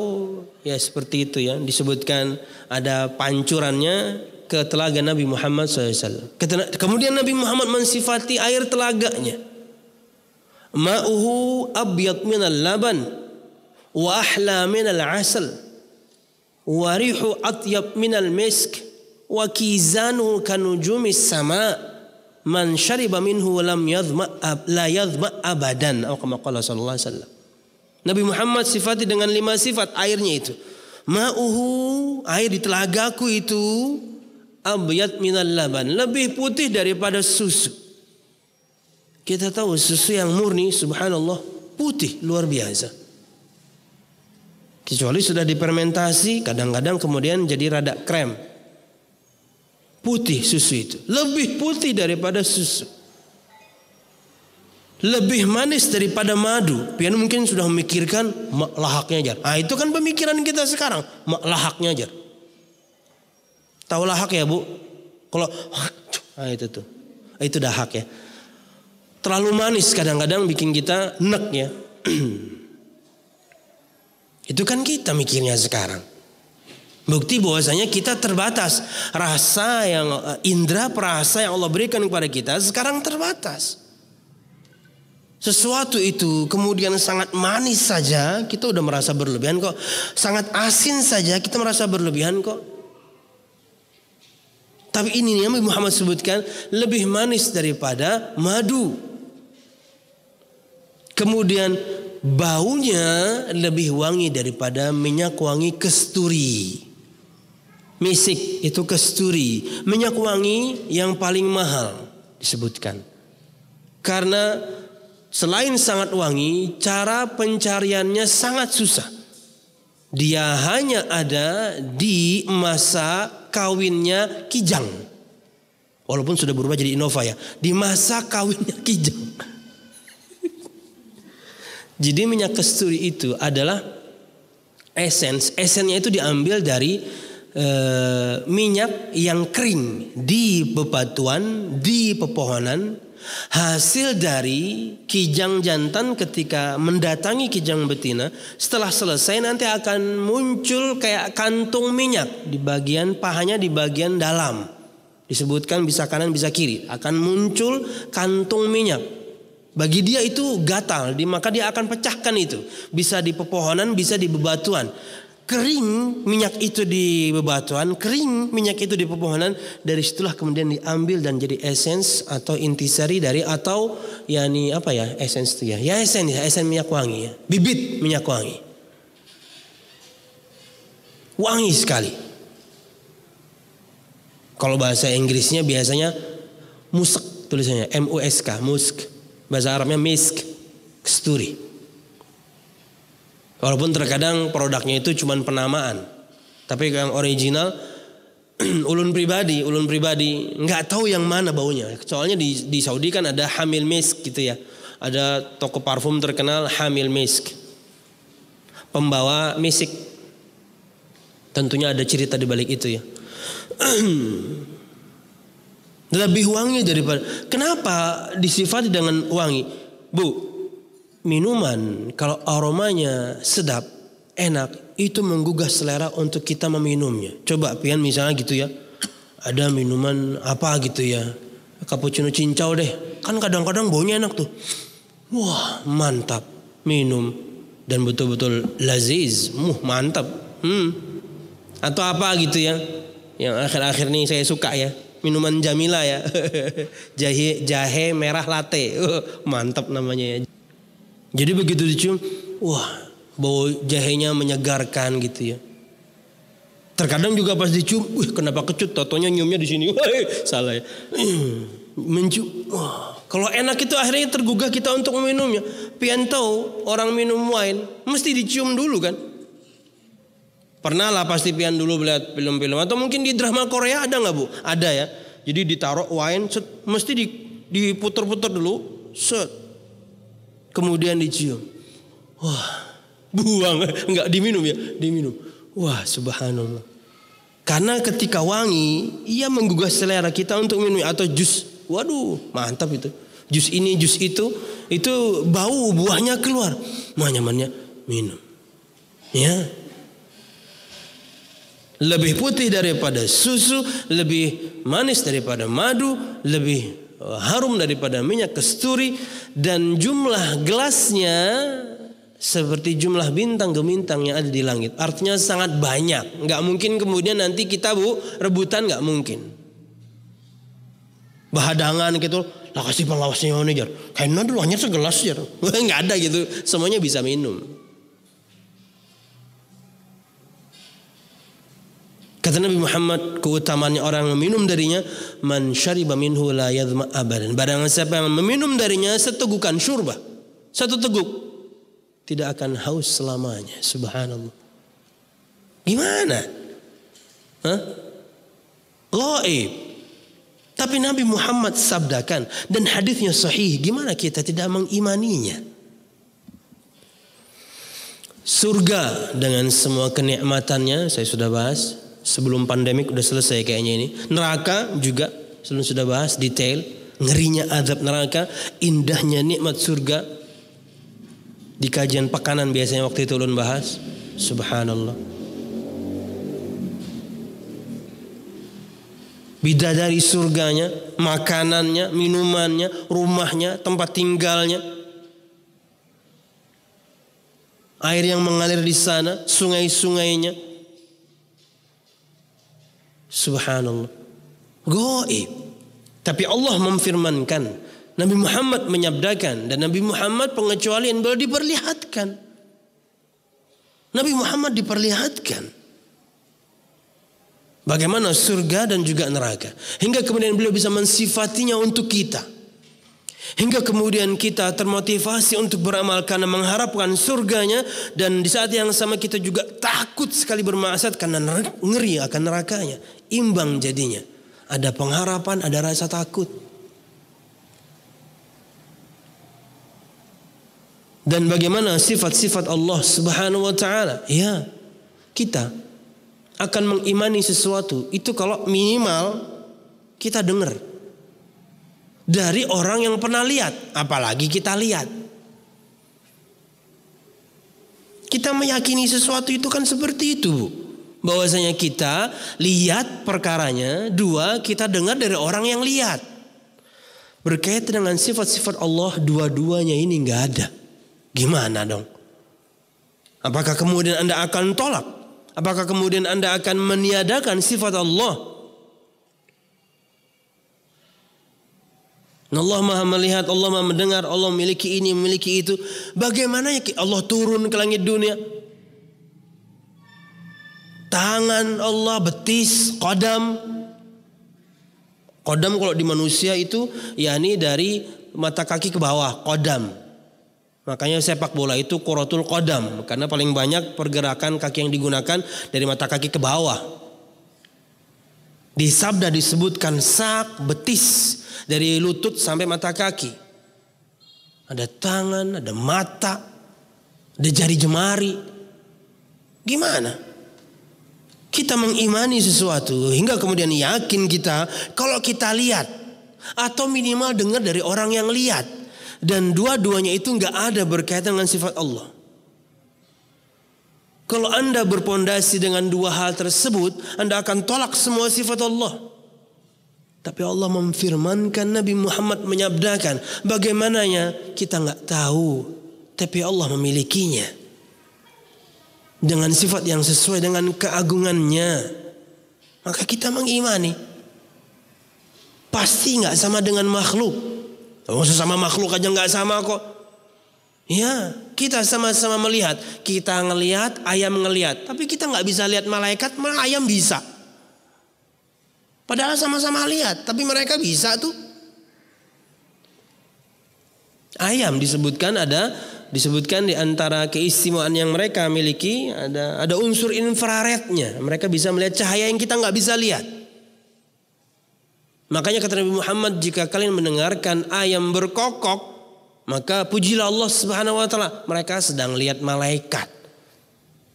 ya seperti itu ya, disebutkan ada pancurannya ke telaga Nabi Muhammad SAW. Kemudian Nabi Muhammad mensifati air telaganya, ma'uhu abyad minal laban wa ahla minal asal wa rihu atyab minal misk wa kizanuhu kanujumis sama' man syariba minhu lam yadhma la yadhma abadan, atau kama qala sallallahu alaihi wasallam. Nabi Muhammad sifati dengan 5 sifat airnya itu. Ma'uhu, air di telagaku itu, abyad minal laban, lebih putih daripada susu. Kita tahu susu yang murni subhanallah putih luar biasa. Kecuali sudah difermentasi, kadang-kadang kemudian jadi rada krem. Putih susu itu, lebih putih daripada susu, lebih manis daripada madu. Pian mungkin sudah memikirkan lahaknya aja. Itu kan pemikiran kita sekarang, lahaknya aja. Tahu lahak ya Bu? Kalau itu tuh, itu dahak ya. Terlalu manis kadang-kadang bikin kita nek ya. Itu kan kita mikirnya sekarang. Bukti bahwasanya kita terbatas. Rasa yang indera perasa yang Allah berikan kepada kita sekarang terbatas. Sesuatu itu kemudian sangat manis saja kita udah merasa berlebihan kok. Sangat asin saja kita merasa berlebihan kok. Tapi ini yang Muhammad sebutkan lebih manis daripada madu. Kemudian baunya lebih wangi daripada minyak wangi kasturi. Misik itu kasturi, minyak wangi yang paling mahal disebutkan. Karena selain sangat wangi, cara pencariannya sangat susah. Dia hanya ada di masa kawinnya kijang. Walaupun sudah berubah jadi Innova ya. Di masa kawinnya kijang. Jadi minyak kasturi itu adalah esennya itu diambil dari minyak yang kering di bebatuan, di pepohonan, hasil dari kijang jantan ketika mendatangi kijang betina. Setelah selesai nanti akan muncul kayak kantung minyak di bagian pahanya, di bagian dalam. Disebutkan bisa kanan bisa kiri, akan muncul kantung minyak. Bagi dia itu gatal, maka dia akan pecahkan itu. Bisa di pepohonan, bisa di bebatuan. Kering minyak itu di bebatuan, kering minyak itu di pepohonan. Dari situlah kemudian diambil dan jadi esens atau intisari dari, atau yakni apa ya esens itu ya? Ya esen minyak wangi ya. Bibit minyak wangi. Wangi sekali. Kalau bahasa Inggrisnya biasanya musk tulisannya, M-U-S-K, musk. Bahasa Arabnya misk, kasturi. Walaupun terkadang produknya itu cuma penamaan, tapi yang original ulun pribadi nggak tahu yang mana baunya. Soalnya di Saudi kan ada Hamil Misk gitu ya, ada toko parfum terkenal Hamil Misk, pembawa misik. Tentunya ada cerita di balik itu ya. Lebih wangi daripada. Kenapa disifati dengan wangi, Bu? Minuman kalau aromanya sedap, enak, itu menggugah selera untuk kita meminumnya. Coba pian misalnya gitu ya, ada minuman apa gitu ya, cappuccino cincau deh, kan kadang-kadang baunya enak tuh. Wah mantap, minum dan betul-betul laziz, mantap. Atau apa gitu ya, yang akhir-akhir ini saya suka ya, minuman Jamila ya, jahe merah latte, mantap namanya ya. Jadi begitu dicium, wah bau jahenya menyegarkan gitu ya. Terkadang juga pas dicium, kenapa kecut? Totonya nyiumnya di sini, salah ya. Mencium, wah kalau enak itu akhirnya tergugah kita untuk meminumnya. Pian tahu orang minum wine mesti dicium dulu kan? Pernah lah pasti pian dulu melihat film-film atau mungkin di drama Korea ada nggak Bu? Ada ya. Jadi ditaruh wine, mesti diputer-puter dulu, set. Kemudian dicium. Wah, buang, enggak diminum ya, diminum. Wah, subhanallah. Karena ketika wangi, ia menggugah selera kita untuk minum atau jus. Waduh, mantap itu. Jus ini, jus itu bau buahnya keluar. Nyamannya minum. Ya. Lebih putih daripada susu, lebih manis daripada madu, lebih harum daripada minyak kasturi, dan jumlah gelasnya seperti jumlah bintang gemintang yang ada di langit. Artinya sangat banyak. Nggak mungkin kemudian nanti kita rebutan, nggak mungkin. Bahadangan gitu, lah kasih pelawasnya ini jar. Kayaknya dulu hanya segelas jar. Nggak ada gitu. Semuanya bisa minum. Kata Nabi Muhammad, keutamaannya orang yang meminum darinya, man syariba minhu la yadhma abadan. Barang siapa yang meminum darinya setegukan syurba, satu teguk, tidak akan haus selamanya. Subhanallah. Gimana? Gaib. Tapi Nabi Muhammad sabdakan dan hadisnya sahih. Gimana kita tidak mengimaninya? Surga dengan semua kenikmatannya, saya sudah bahas. Sebelum pandemik udah selesai kayaknya ini. Neraka juga sudah bahas detail. Ngerinya azab neraka, indahnya nikmat surga. Di kajian pekanan biasanya waktu itu ulun bahas. Subhanallah. Bidadari surganya, makanannya, minumannya, rumahnya, tempat tinggalnya. Air yang mengalir di sana, sungai-sungainya. Subhanallah. Gaib. Tapi Allah memfirmankan, Nabi Muhammad menyabdakan, dan Nabi Muhammad pengecualian beliau diperlihatkan. Nabi Muhammad diperlihatkan bagaimana surga dan juga neraka, hingga kemudian beliau bisa mensifatinya untuk kita, hingga kemudian kita termotivasi untuk beramal karena mengharapkan surganya, dan di saat yang sama kita juga takut sekali bermaksiat karena ngeri akan nerakanya. Imbang jadinya. Ada pengharapan, ada rasa takut. Dan bagaimana sifat-sifat Allah Subhanahu wa taala? Ya, kita akan mengimani sesuatu itu kalau minimal kita dengar dari orang yang pernah lihat, apalagi kita lihat. Kita meyakini sesuatu itu kan seperti itu, Bu. Bahwasanya kita lihat perkaranya, dua kita dengar dari orang yang lihat. Berkaitan dengan sifat-sifat Allah, dua-duanya ini nggak ada. Gimana dong? Apakah kemudian Anda akan tolak? Apakah kemudian Anda akan meniadakan sifat Allah? Allah Maha melihat, Allah Maha mendengar, Allah memiliki ini, memiliki itu. Bagaimana ya Allah turun ke langit dunia? Tangan Allah, betis, qadam. Qadam kalau di manusia itu yakni dari mata kaki ke bawah, qadam. Makanya sepak bola itu quratul qadam, karena paling banyak pergerakan kaki yang digunakan dari mata kaki ke bawah. Di sabda disebutkan sak, betis, dari lutut sampai mata kaki. Ada tangan, ada mata, ada jari jemari. Gimana? Kita mengimani sesuatu hingga kemudian yakin kita kalau kita lihat atau minimal dengar dari orang yang lihat, dan dua-duanya itu nggak ada berkaitan dengan sifat Allah. Kalau Anda berpondasi dengan dua hal tersebut, Anda akan tolak semua sifat Allah. Tapi Allah memfirmankan, Nabi Muhammad menyabdakan, bagaimananya kita nggak tahu, tapi Allah memilikinya. Dengan sifat yang sesuai dengan keagungannya, maka kita mengimani. Pasti nggak sama dengan makhluk. Oh, sesama makhluk aja nggak sama kok. Ya, kita sama-sama melihat. Kita ngelihat, ayam ngelihat. Tapi kita nggak bisa lihat malaikat, malah ayam bisa. Padahal sama-sama lihat, tapi mereka bisa tuh. Ayam disebutkan di antara keistimewaan yang mereka miliki ada unsur infrarednya. Mereka bisa melihat cahaya yang kita nggak bisa lihat. Makanya kata Nabi Muhammad, jika kalian mendengarkan ayam berkokok, maka pujilah Allah Subhanahu wa taala, mereka sedang lihat malaikat.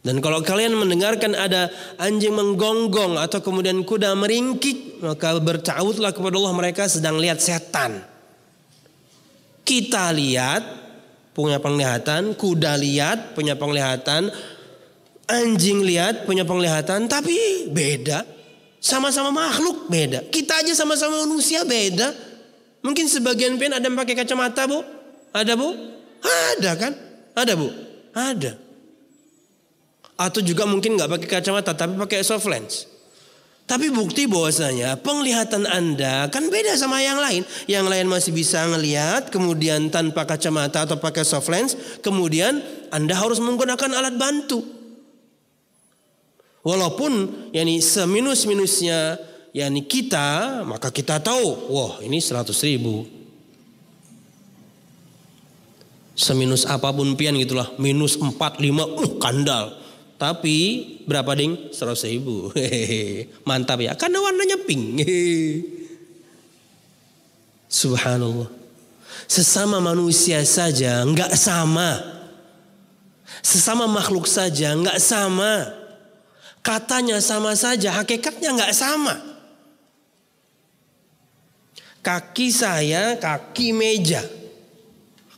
Dan kalau kalian mendengarkan ada anjing menggonggong atau kemudian kuda meringkik, maka bertawudlah kepada Allah, mereka sedang lihat setan. Kita lihat punya penglihatan, kuda lihat punya penglihatan, anjing lihat punya penglihatan, tapi beda. Sama-sama makhluk beda. Kita aja sama-sama manusia beda. Mungkin sebagian pian ada yang pakai kacamata, Bu? Ada, Bu? Ada kan? Ada, Bu? Ada. Atau juga mungkin nggak pakai kacamata tapi pakai soft lens. Tapi bukti bahwasanya penglihatan Anda kan beda sama yang lain. Yang lain masih bisa ngelihat, kemudian tanpa kacamata atau pakai soft lens, kemudian Anda harus menggunakan alat bantu. Walaupun seminus-minusnya kita, maka kita tahu, wah ini 100.000. Seminus apapun pian gitulah, minus 4, 5, kandal. Tapi berapa ding? 100.000. Mantap ya, karena warnanya pink. Subhanallah. Sesama manusia saja nggak sama. Sesama makhluk saja nggak sama. Katanya sama saja, hakikatnya nggak sama. Kaki saya, kaki meja,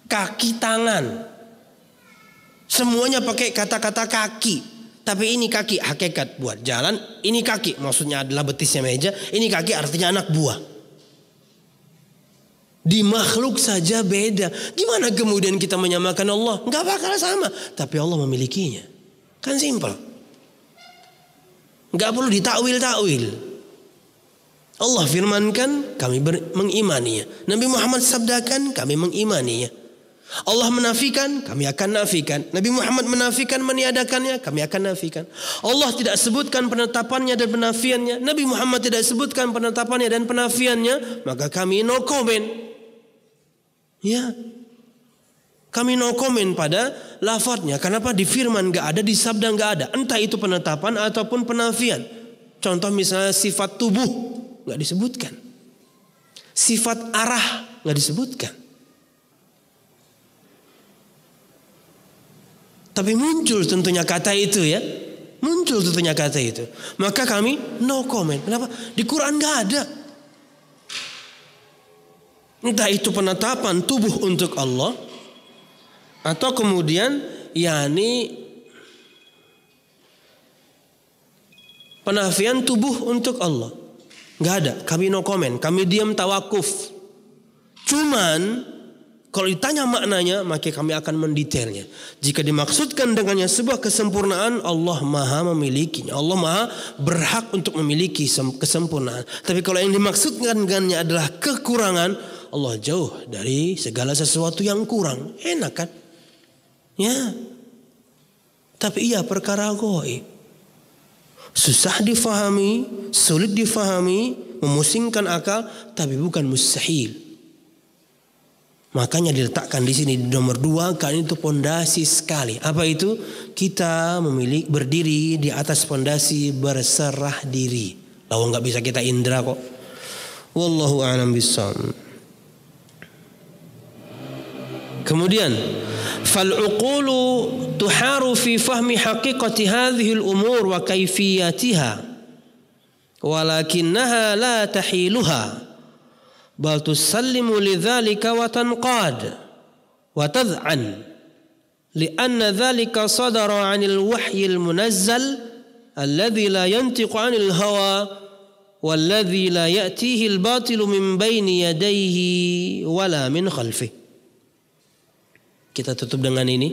kaki tangan. Semuanya pakai kata-kata kaki. Tapi ini kaki hakikat buat jalan, ini kaki maksudnya adalah betisnya meja, ini kaki artinya anak buah. Di makhluk saja beda. Gimana kemudian kita menyamakan Allah? Nggak bakal sama. Tapi Allah memilikinya. Kan simpel. Nggak perlu ditakwil-takwil. Allah firmankan, kami mengimaninya. Nabi Muhammad sabdakan, kami mengimaninya. Allah menafikan, kami akan nafikan. Nabi Muhammad menafikan, meniadakannya, kami akan nafikan. Allah tidak sebutkan penetapannya dan penafiannya. Nabi Muhammad tidak sebutkan penetapannya dan penafiannya, maka kami no comment. Ya, kami no comment pada lafadznya. Kenapa di firman gak ada, di sabda gak ada. Entah itu penetapan ataupun penafian. Contoh misalnya sifat tubuh gak disebutkan. Sifat arah gak disebutkan. Tapi muncul tentunya kata itu ya. Muncul tentunya kata itu. Maka kami no comment. Kenapa? Di Quran gak ada. Entah itu penetapan tubuh untuk Allah, atau kemudian penafian tubuh untuk Allah. Gak ada. Kami no comment. Kami diam tawakuf. Cuman kalau ditanya maknanya, maka kami akan mendetailnya. Jika dimaksudkan dengannya sebuah kesempurnaan, Allah maha memilikinya. Allah maha berhak untuk memiliki kesempurnaan. Tapi kalau yang dimaksudkan dengannya adalah kekurangan, Allah jauh dari segala sesuatu yang kurang. Enak kan? Ya. Tapi iya perkara gaib. Susah difahami, sulit difahami, memusingkan akal, tapi bukan mustahil. Makanya diletakkan di sini di nomor 2, karena itu pondasi sekali. Apa itu? Kita berdiri di atas pondasi berserah diri. Lalu nggak bisa kita indra kok. Wallahu a'lam bishawab. Kemudian, fal'uqulu tuharu fi fahmi haqiqati hadhihi al-umur wa kayfiyatiha, walakinnaha la tahiluha. Bal tusallimu lidzalika wa tanqad wa tad'an lianna dzalika sadara 'anil wahyil munazzal alladzi la yantiqu 'anil hawa walladzi la ya'tihi al-batilu min baini yadayhi wala min khalfihi. Kita tutup dengan ini.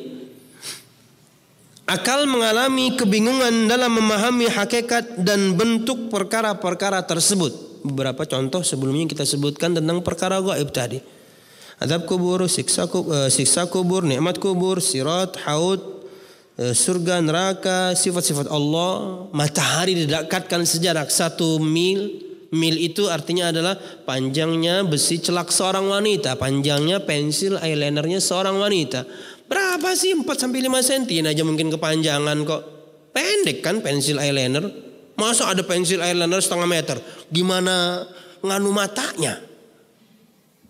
Akal mengalami kebingungan dalam memahami hakikat dan bentuk perkara-perkara tersebut. Beberapa contoh sebelumnya kita sebutkan tentang perkara gaib tadi. Azab kubur, siksa kubur, nikmat kubur, sirat, haud, surga, neraka, sifat-sifat Allah. Matahari didekatkan sejarak 1 mil. Mil itu artinya adalah panjangnya besi celak seorang wanita, panjangnya pensil eyelinernya seorang wanita. Berapa sih? 4-5 cm aja mungkin kepanjangan kok. Pendek kan pensil eyeliner? Masa ada pensil eyeliner 0,5 meter? Gimana nganu matanya?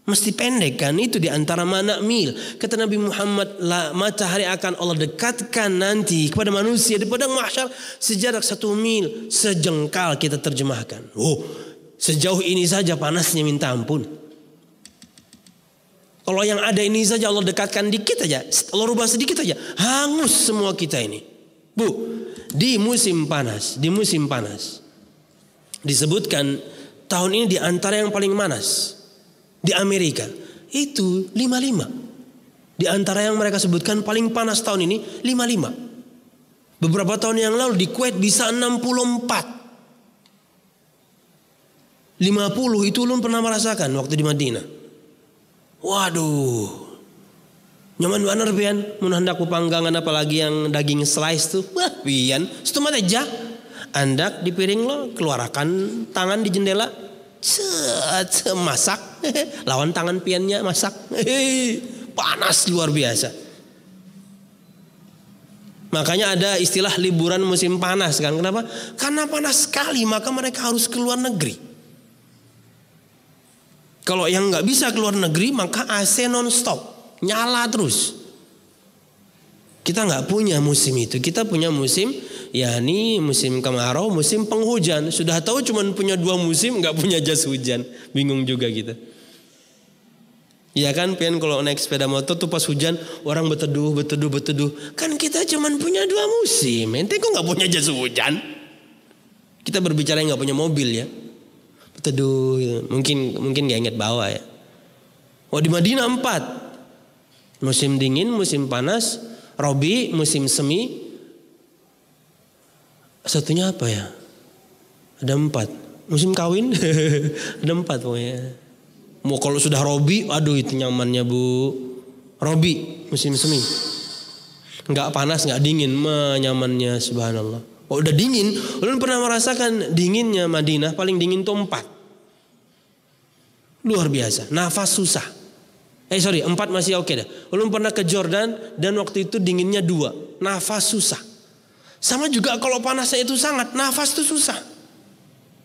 Mesti pendek kan? Itu di antara mana mil. Kata Nabi Muhammad, matahari akan Allah dekatkan nanti kepada manusia di padang mahsyar sejarak 1 mil, sejengkal kita terjemahkan. Oh, sejauh ini saja panasnya minta ampun. Kalau yang ada ini saja Allah dekatkan dikit aja, Allah rubah sedikit aja, hangus semua kita ini. Bu, di musim panas disebutkan tahun ini di antara yang paling panas di Amerika itu 55. Di antara yang mereka sebutkan paling panas tahun ini 55. Beberapa tahun yang lalu di Kuwait bisa 64. 50 itu ulun pernah merasakan waktu di Madinah. Waduh, nyaman bener pian. Mun hendak panggangan apalagi yang daging slice tuh, wah pian. Setumat aja, andak di piring lo, keluarkan tangan di jendela, masak, lawan tangan piannya masak, panas luar biasa. Makanya ada istilah liburan musim panas kan? Kenapa? Karena panas sekali, maka mereka harus keluar negeri. Kalau yang nggak bisa keluar negeri maka AC non-stop, nyala terus. Kita nggak punya musim itu. Kita punya musim, yakni musim kemarau, musim penghujan. Sudah tahu cuman punya 2 musim, nggak punya jas hujan. Bingung juga kita. Ya kan, Pian kalau naik sepeda motor tuh pas hujan orang berteduh. Kan kita cuman punya 2 musim. Ente kok nggak punya jas hujan? Kita berbicara yang nggak punya mobil ya. Teduh, mungkin gak ingat bawa ya. Oh di Madinah 4. Musim dingin, musim panas, Robi, musim semi. Satunya apa ya? Ada 4. Musim kawin ada 4 pokoknya. Mau kalau sudah Robi, aduh itu nyamannya bu. Robi, musim semi. Nggak panas, nggak dingin, nyamannya subhanallah. Oh udah dingin, ulun pernah merasakan dinginnya Madinah, paling dingin tuh 4. Luar biasa, nafas susah. 4 masih oke dah. Ulun pernah ke Jordan dan waktu itu dinginnya 2, nafas susah. Sama juga kalau panasnya itu sangat, nafas itu susah.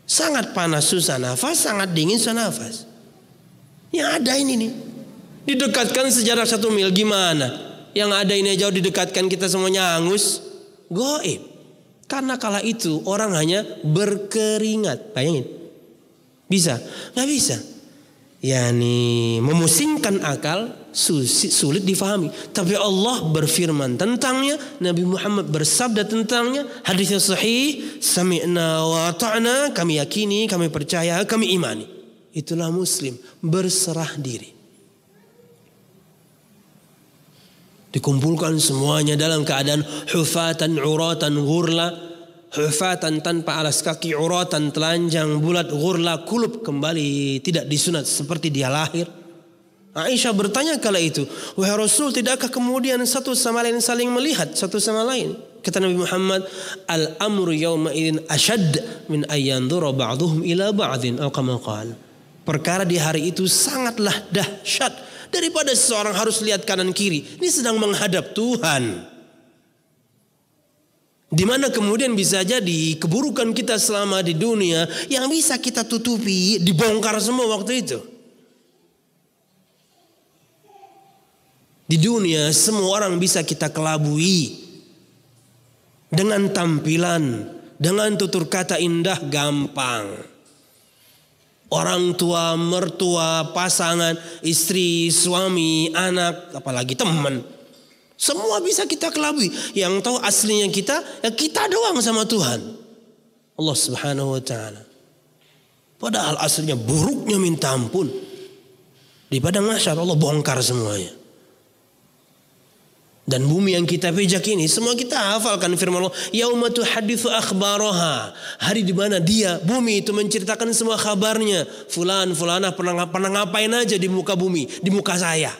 Sangat panas susah nafas, sangat dingin susah nafas. Yang ada ini nih, didekatkan sejarak 1 mil gimana? Yang ada ini jauh didekatkan kita semuanya hangus, goib. Karena kala itu orang hanya berkeringat. Bayangin. Bisa? Gak bisa. Yani memusingkan akal sulit difahami. Tapi Allah berfirman tentangnya. Nabi Muhammad bersabda tentangnya. Hadisnya sahih. Sami'na wa ta'na. Kami yakini, kami percaya, kami imani. Itulah muslim. Berserah diri. Dikumpulkan semuanya dalam keadaan hufatan, uratan, ghurla. Hufatan tanpa alas kaki, uratan telanjang, bulat, ghurla, kulub kembali tidak disunat seperti dia lahir. Aisyah bertanya kala itu, wahai Rasul, tidakkah kemudian satu sama lain saling melihat satu sama lain? Kata Nabi Muhammad, al-amru yawma idin ashad min ayyandura ba'duhum ila ba'din. Perkara di hari itu sangatlah dahsyat daripada seseorang harus lihat kanan kiri. Ini sedang menghadap Tuhan. Di mana kemudian bisa jadi keburukan kita selama di dunia yang bisa kita tutupi, dibongkar semua waktu itu. Di dunia semua orang bisa kita kelabui dengan tampilan, dengan tutur kata indah gampang. Orang tua, mertua, pasangan, istri, suami, anak, apalagi teman. Semua bisa kita kelabui. Yang tahu aslinya kita, ya kita doang sama Tuhan. Allah subhanahu wa ta'ala. Padahal aslinya buruknya minta ampun. Di padang mahsyar Allah bongkar semuanya. Dan bumi yang kita pijak ini semua kita hafalkan firman Allah, yauma tuhaditsu akhbaraha. Hari di mana dia bumi itu menceritakan semua kabarnya. Fulan fulanah pernah ngapain aja di muka bumi, di muka saya.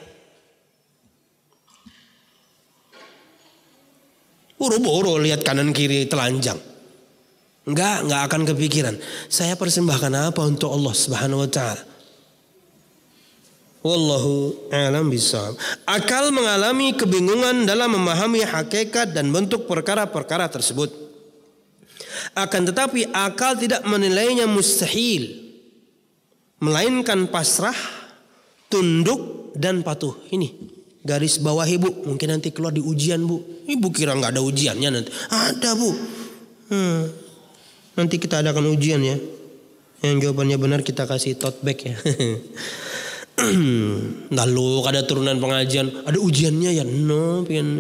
Buru-buru lihat kanan kiri telanjang. Enggak akan kepikiran. Saya persembahkan apa untuk Allah Subhanahu wa taala. Wallahu a'lam bishawab. Akal mengalami kebingungan dalam memahami hakikat dan bentuk perkara-perkara tersebut. Akan tetapi akal tidak menilainya mustahil, melainkan pasrah, tunduk dan patuh. Ini garis bawah ibu, mungkin nanti keluar di ujian bu. Ibu kira nggak ada ujiannya nanti? Ada bu. Nanti kita adakan ujian ya. Yang jawabannya benar kita kasih tote bag ya. Lalu ada turunan pengajian, ada ujiannya ya, no, pian,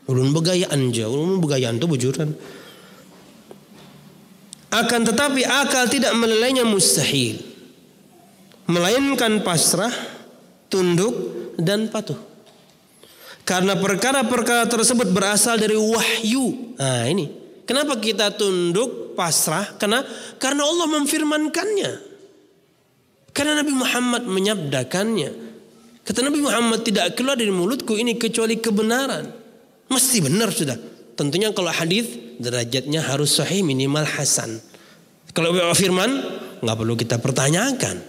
ulun begayaan aja, ulun begayaan tuh bujuran. Akan tetapi akal tidak menilainya mustahil, melainkan pasrah, tunduk dan patuh. Karena perkara-perkara tersebut berasal dari wahyu. Nah ini, kenapa kita tunduk, pasrah? Karena Allah memfirmankannya. Karena Nabi Muhammad menyabdakannya. Kata Nabi Muhammad, tidak keluar dari mulutku ini kecuali kebenaran. Mesti benar sudah. Tentunya kalau hadis derajatnya harus sahih, minimal hasan. Kalau firman nggak perlu kita pertanyakan.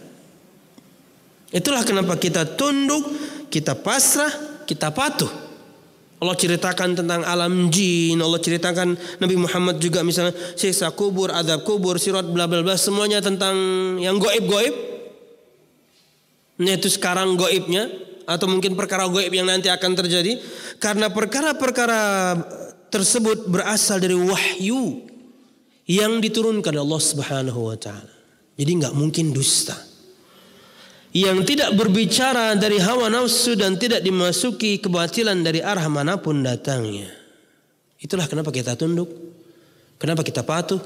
Itulah kenapa kita tunduk, kita pasrah, kita patuh. Allah ceritakan tentang alam jin, Allah ceritakan Nabi Muhammad juga misalnya siksa kubur, azab kubur, sirat, bla bla bla, semuanya tentang yang goib-goib. Nah itu sekarang goibnya, atau mungkin perkara goib yang nanti akan terjadi. Karena perkara-perkara tersebut berasal dari wahyu yang diturunkan oleh Allah Subhanahu wa taala. Jadi enggak mungkin dusta. Yang tidak berbicara dari hawa nafsu dan tidak dimasuki kebatilan dari arah manapun datangnya. Itulah kenapa kita tunduk, kenapa kita patuh,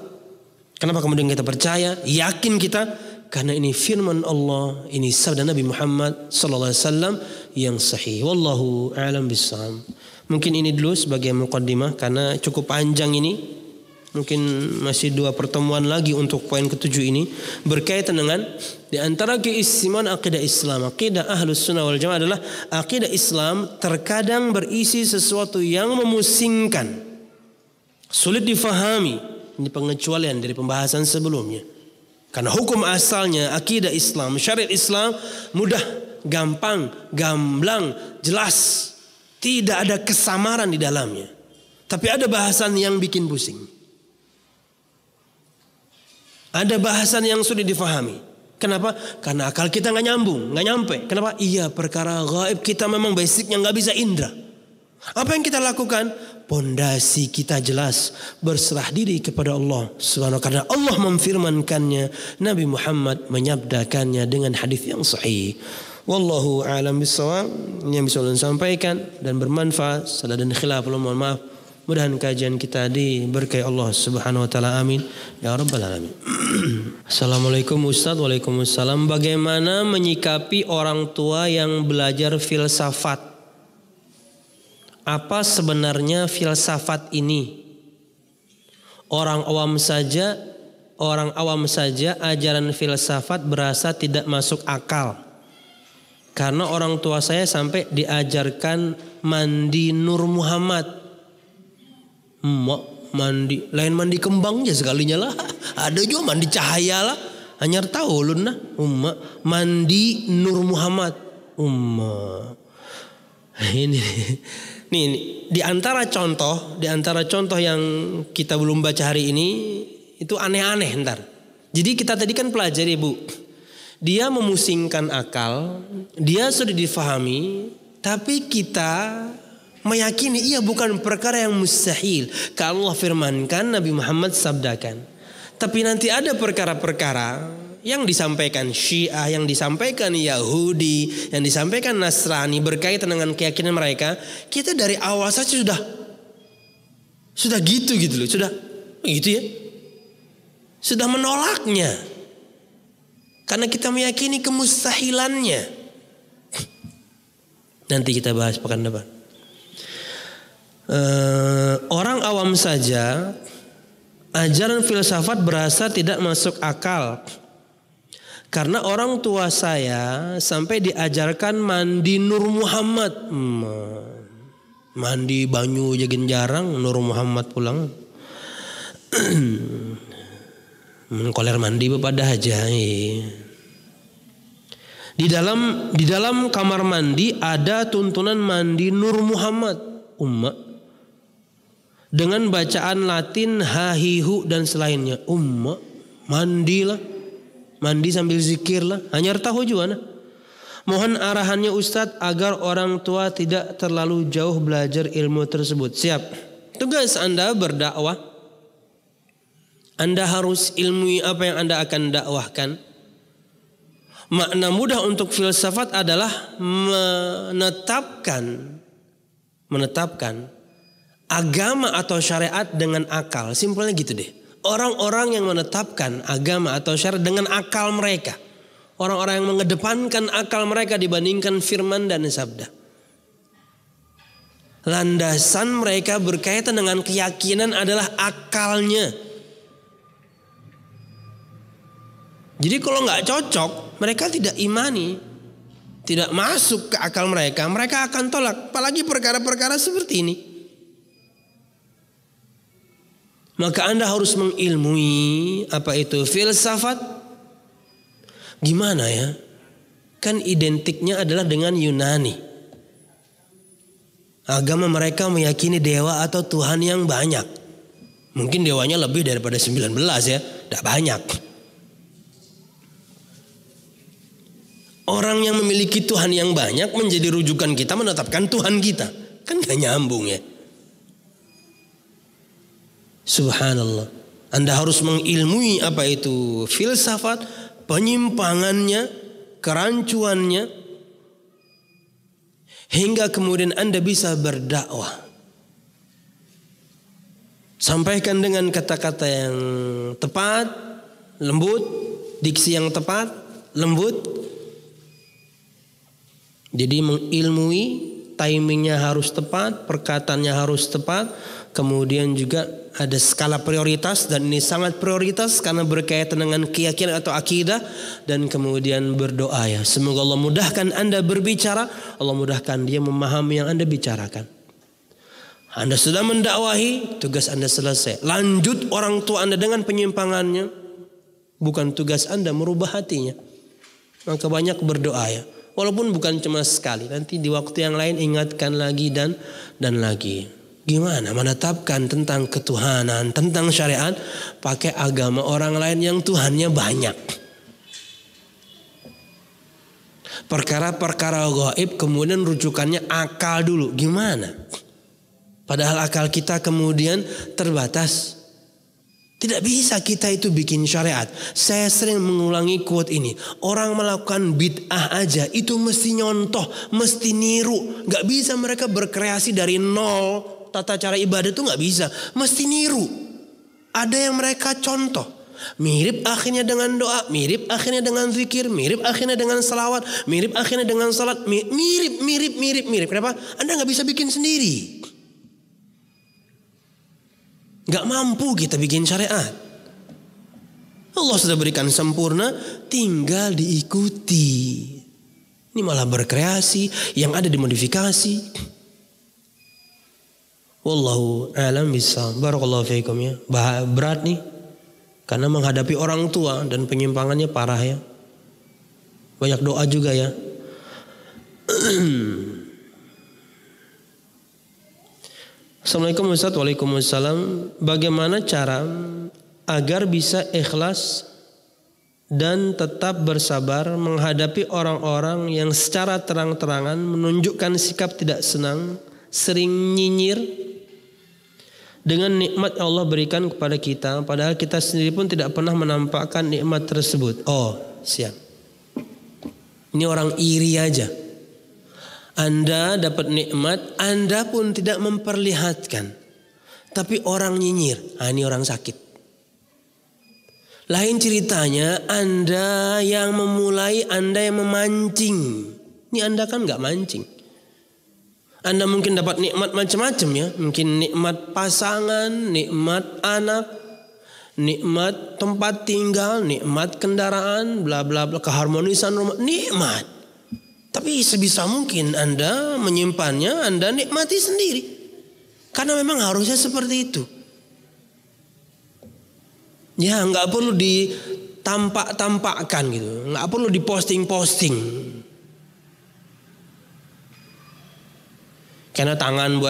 kenapa kemudian kita percaya, yakin kita, karena ini firman Allah, ini sabda Nabi Muhammad sallallahu alaihi wasallam yang sahih. Wallahu a'lam bissawab. Mungkin ini dulu sebagai muqaddimah karena cukup panjang ini. Mungkin masih 2 pertemuan lagi untuk poin ke-7 ini berkaitan dengan di antara keistimewaan akidah Islam. Akidah Ahlus Sunnah wal Jamaah adalah akidah Islam terkadang berisi sesuatu yang memusingkan, sulit difahami. Ini pengecualian dari pembahasan sebelumnya. Karena hukum asalnya akidah Islam, syariat Islam mudah, gampang, gamblang, jelas. Tidak ada kesamaran di dalamnya. Tapi ada bahasan yang bikin pusing. Ada bahasan yang sulit difahami. Kenapa? Karena akal kita nggak nyambung, nggak nyampe. Kenapa? Iya, perkara gaib kita memang basicnya nggak bisa indra. Apa yang kita lakukan? Pondasi kita jelas, berserah diri kepada Allah Subhanahu. Karena Allah memfirmankannya, Nabi Muhammad menyabdakannya dengan hadis yang sahih. Wallahu a'lam bishawab. Yang bisa ulun sampaikan dan bermanfaat. Salah dan khilaf, mohon maaf. Mudah-mudahan kajian kita diberkahi Allah Subhanahu wa taala. Amin ya rabbal alamin. Assalamualaikum Ustaz. Waalaikumsalam. Bagaimana menyikapi orang tua yang belajar filsafat? Apa sebenarnya filsafat ini? Orang awam saja ajaran filsafat berasa tidak masuk akal. Karena orang tua saya sampai diajarkan mandi Nur Muhammad. Mandi lain mandi kembang aja sekalinya lah. Ada juga mandi cahaya lah. Hanya tahu ulun nah. Mandi Nur Muhammad. Ini di antara contoh yang kita belum baca hari ini itu aneh-aneh ntar. Jadi kita tadi kan pelajari Bu. Dia memusingkan akal, dia sudah difahami, tapi kita meyakini ia bukan perkara yang mustahil. Kalau Allah firmankan, Nabi Muhammad sabdakan. Tapi nanti ada perkara-perkara yang disampaikan Syiah, yang disampaikan Yahudi, yang disampaikan Nasrani berkaitan dengan keyakinan mereka. Kita dari awal saja sudah gitu loh, sudah gitu ya. Sudah menolaknya. Karena kita meyakini kemustahilannya. Nanti kita bahas pekan depan. Orang awam saja ajaran filsafat berasa tidak masuk akal. Karena orang tua saya sampai diajarkan mandi Nur Muhammad. Mandi banyu jagin jarang, Nur Muhammad pulang. Koler mandi pada aja. Di dalam kamar mandi ada tuntunan mandi Nur Muhammad. Dengan bacaan Latin hahihu dan selainnya. Mandilah. Mandi sambil zikir lah. Hanya tahu juga nah. Mohon arahannya Ustadz agar orang tua tidak terlalu jauh belajar ilmu tersebut. Siap. Tugas Anda berdakwah. Anda harus ilmui apa yang Anda akan dakwahkan. Makna mudah untuk filsafat adalah menetapkan agama atau syariat dengan akal. Simpelnya gitu deh. Orang-orang yang menetapkan agama atau syariat dengan akal mereka. Orang-orang yang mengedepankan akal mereka dibandingkan firman dan sabda. Landasan mereka berkaitan dengan keyakinan adalah akalnya. Jadi kalau nggak cocok, mereka tidak imani, tidak masuk ke akal mereka, mereka akan tolak. Apalagi perkara-perkara seperti ini. Maka Anda harus mengilmui apa itu filsafat. Gimana ya? Kan identiknya adalah dengan Yunani. Agama mereka meyakini dewa atau Tuhan yang banyak. Mungkin dewanya lebih daripada 19 ya, tidak banyak. Orang yang memiliki Tuhan yang banyak menjadi rujukan kita menetapkan Tuhan kita. Kan gak nyambung ya. Subhanallah. Anda harus mengilmui apa itu filsafat, penyimpangannya, kerancuannya. Hingga kemudian Anda bisa berdakwah. Sampaikan dengan kata-kata yang tepat, lembut, diksi yang tepat, lembut. Jadi mengilmui, timingnya harus tepat, perkataannya harus tepat. Kemudian juga ada skala prioritas, dan ini sangat prioritas karena berkaitan dengan keyakinan atau akidah. Dan kemudian berdoa ya, semoga Allah mudahkan Anda berbicara, Allah mudahkan dia memahami yang Anda bicarakan. Anda sudah mendakwahi, tugas Anda selesai. Lanjut orang tua Anda dengan penyimpangannya, bukan tugas Anda merubah hatinya. Maka banyak berdoa ya. Walaupun bukan cuma sekali, nanti di waktu yang lain ingatkan lagi dan lagi. Gimana menetapkan tentang ketuhanan, tentang syariat pakai agama orang lain yang Tuhannya banyak. Perkara-perkara gaib kemudian rujukannya akal dulu. Gimana? Padahal akal kita kemudian terbatas. Tidak bisa kita itu bikin syariat. Saya sering mengulangi quote ini. Orang melakukan bid'ah aja itu mesti nyontoh, mesti niru. Gak bisa mereka berkreasi dari nol. Tata cara ibadah itu gak bisa. Mesti niru. Ada yang mereka contoh. Mirip akhirnya dengan doa, mirip akhirnya dengan zikir, mirip akhirnya dengan salawat, mirip akhirnya dengan salat. Mirip. Kenapa? Anda gak bisa bikin sendiri. Gak mampu kita bikin syariat. Allah sudah berikan sempurna, tinggal diikuti. Ini malah berkreasi, yang ada dimodifikasi. Wallahu a'lam bishawab. Barakallahu fiikum ya. Berat nih, karena menghadapi orang tua dan penyimpangannya parah ya. Banyak doa juga ya. Assalamualaikum Ustaz. Waalaikumsalam. Bagaimana cara agar bisa ikhlas dan tetap bersabar menghadapi orang-orang yang secara terang-terangan menunjukkan sikap tidak senang, sering nyinyir dengan nikmat yang Allah berikan kepada kita, padahal kita sendiri pun tidak pernah menampakkan nikmat tersebut. Oh, siap. Ini orang iri aja. Anda dapat nikmat, Anda pun tidak memperlihatkan. Tapi orang nyinyir, ini orang sakit. Lain ceritanya, Anda yang memulai, Anda yang memancing. Ini Anda kan gak mancing. Anda mungkin dapat nikmat macam-macam ya. Mungkin nikmat pasangan, nikmat anak, nikmat tempat tinggal, nikmat kendaraan, bla bla bla, keharmonisan rumah, nikmat. Tapi sebisa mungkin Anda menyimpannya, Anda nikmati sendiri. Karena memang harusnya seperti itu. Ya, nggak perlu ditampak-tampakkan gitu, nggak perlu diposting-posting. Karena tangan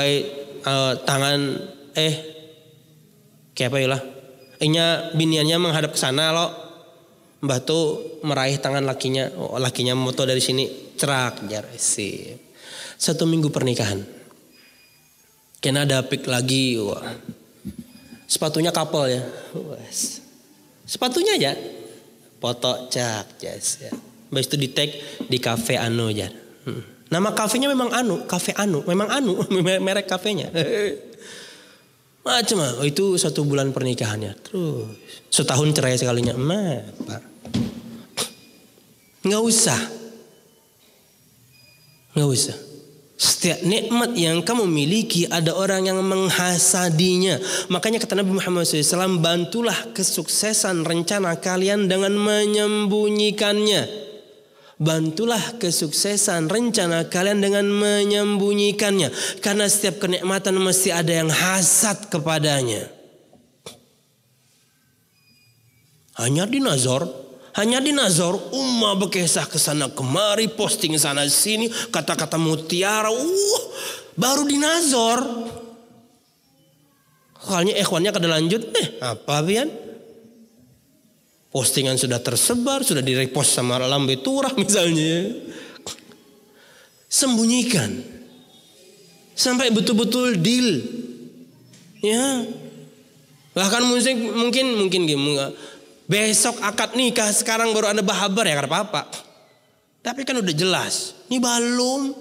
kayak apa ya lah? Inya biniannya menghadap ke sana loh. Mbah tuh meraih tangan lakinya, lakinya moto dari sini, cerak, sip. 1 minggu pernikahan, kena ada pik lagi, wah. Sepatunya couple ya, sepatunya aja, foto cak, yes ya. Habis itu di tag di kafe Anu aja. Nama kafenya memang Anu, kafe Anu, memang Anu merek kafenya. Macam itu 1 bulan pernikahannya. Terus setahun cerai sekalinya. Pak. Nggak usah. Setiap nikmat yang kamu miliki ada orang yang menghasadinya. Makanya kata Nabi Muhammad SAW, bantulah kesuksesan rencana kalian dengan menyembunyikannya. Bantulah kesuksesan rencana kalian dengan menyembunyikannya. Karena setiap kenikmatan mesti ada yang hasad kepadanya. Hanya di nazar, ummah berkisah ke sana kemari, posting sana sini, kata-kata mutiara, baru di nazar. Soalnya ikhwannya kada lanjut, apa pian? Postingan sudah tersebar, sudah direpost sama Lambe Turah misalnya. Sembunyikan. Sampai betul-betul deal. Ya. Bahkan mungkin besok akad nikah, sekarang baru ada bahabar ya kada apa-apa. Tapi kan udah jelas, ini belum.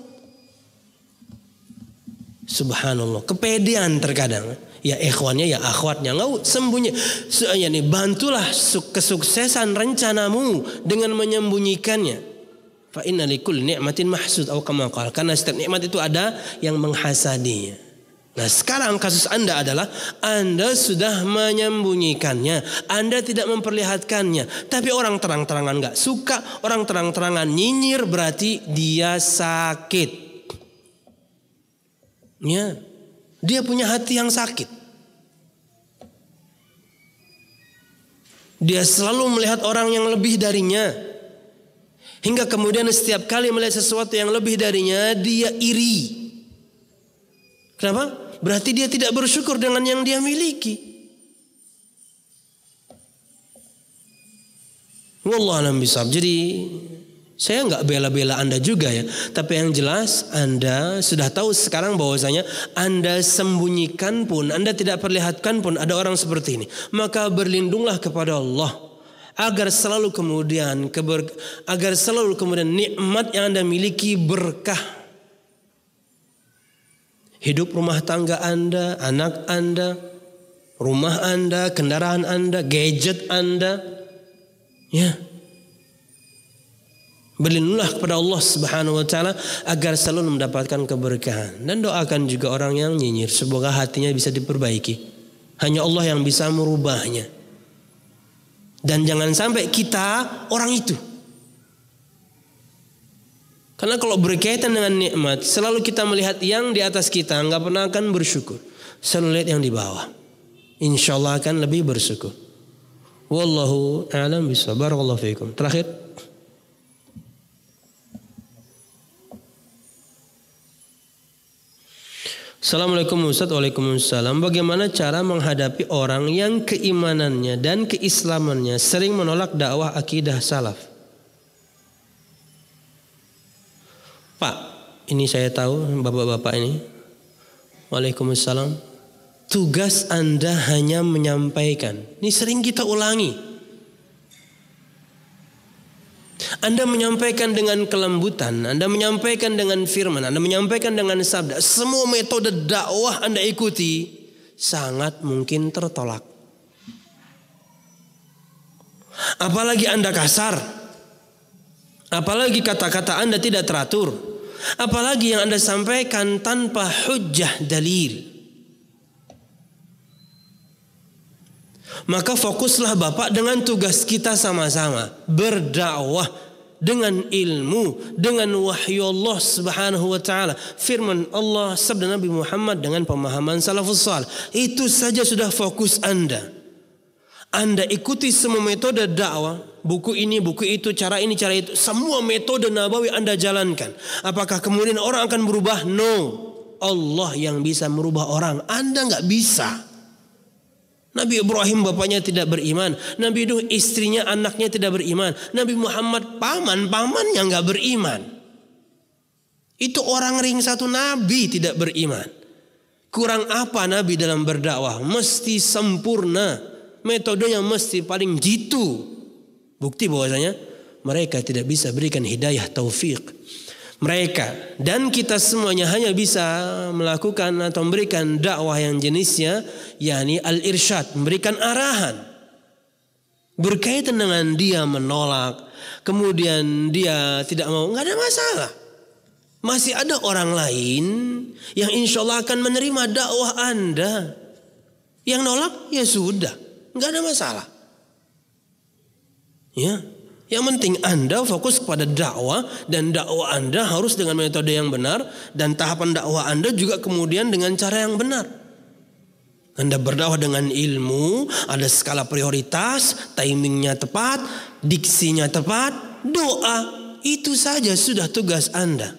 Subhanallah, kepedean terkadang. Ya ikhwannya ya akhwatnya enggak sembunyi. Yani bantulah kesuksesan rencanamu dengan menyembunyikannya. Fa inna likulli ni'matin mahsud atau kama qala. Karena setiap nikmat itu ada yang menghasadinya. Nah sekarang kasus Anda adalah Anda sudah menyembunyikannya. Anda tidak memperlihatkannya. Tapi orang terang-terangan gak suka. Orang terang-terangan nyinyir berarti dia sakit. Ya, dia punya hati yang sakit. Dia selalu melihat orang yang lebih darinya. Hingga kemudian setiap kali melihat sesuatu yang lebih darinya, dia iri. Kenapa? Berarti dia tidak bersyukur dengan yang dia miliki. Wallahu a'lam bishawab. Jadi saya nggak bela-bela Anda juga ya. Tapi yang jelas Anda sudah tahu sekarang bahwasanya Anda sembunyikan pun, Anda tidak perlihatkan pun ada orang seperti ini. Maka berlindunglah kepada Allah agar selalu kemudian nikmat yang Anda miliki berkah. Hidup rumah tangga Anda, anak Anda, rumah Anda, kendaraan Anda, gadget Anda. Ya. Berlindunglah kepada Allah Subhanahu wa taala agar selalu mendapatkan keberkahan. Dan doakan juga orang yang nyinyir, semoga hatinya bisa diperbaiki. Hanya Allah yang bisa merubahnya. Dan jangan sampai kita orang itu. Karena kalau berkaitan dengan nikmat, selalu kita melihat yang di atas kita, nggak pernah akan bersyukur. Selalu lihat yang di bawah. Insya Allah akan lebih bersyukur. Wallahu a'lam bishawab. Barakallahu fiikum. Terakhir. Assalamualaikum Ustaz. Waalaikumsalam. Bagaimana cara menghadapi orang yang keimanannya dan keislamannya sering menolak dakwah akidah salaf? Pak, ini saya tahu bapak-bapak ini. Waalaikumsalam. Tugas Anda hanya menyampaikan. Ini sering kita ulangi. Anda menyampaikan dengan kelembutan, Anda menyampaikan dengan firman, Anda menyampaikan dengan sabda. Semua metode dakwah Anda ikuti sangat mungkin tertolak. Apalagi Anda kasar. Apalagi kata-kata Anda tidak teratur. Apalagi yang Anda sampaikan tanpa hujjah dalil. Maka fokuslah Bapak dengan tugas kita sama-sama. Berdakwah dengan ilmu, dengan wahyu Allah Subhanahu wa taala. Firman Allah, sabda Nabi Muhammad dengan pemahaman salafus salih. Itu saja sudah fokus Anda. Anda ikuti semua metode dakwah, buku ini, buku itu, cara ini, cara itu, semua metode nabawi Anda jalankan. Apakah kemudian orang akan berubah? No. Allah yang bisa merubah orang. Anda nggak bisa. Nabi Ibrahim bapaknya tidak beriman. Nabi Nuh istrinya, anaknya tidak beriman. Nabi Muhammad pamannya nggak beriman. Itu orang ring satu Nabi tidak beriman. Kurang apa Nabi dalam berdakwah? Mesti sempurna. Metodenya mesti paling jitu. Bukti bahwasanya mereka tidak bisa berikan hidayah taufik. Mereka dan kita semuanya hanya bisa melakukan atau memberikan dakwah yang jenisnya yakni al-irsyad, memberikan arahan. Berkaitan dengan dia menolak, kemudian dia tidak mau, nggak ada masalah. Masih ada orang lain yang insya Allah akan menerima dakwah Anda. Yang nolak ya sudah, nggak ada masalah. Ya. Yang penting Anda fokus kepada dakwah dan dakwah Anda harus dengan metode yang benar dan tahapan dakwah Anda juga kemudian dengan cara yang benar. Anda berdakwah dengan ilmu, ada skala prioritas, timingnya tepat, diksinya tepat, doa, itu saja sudah tugas Anda.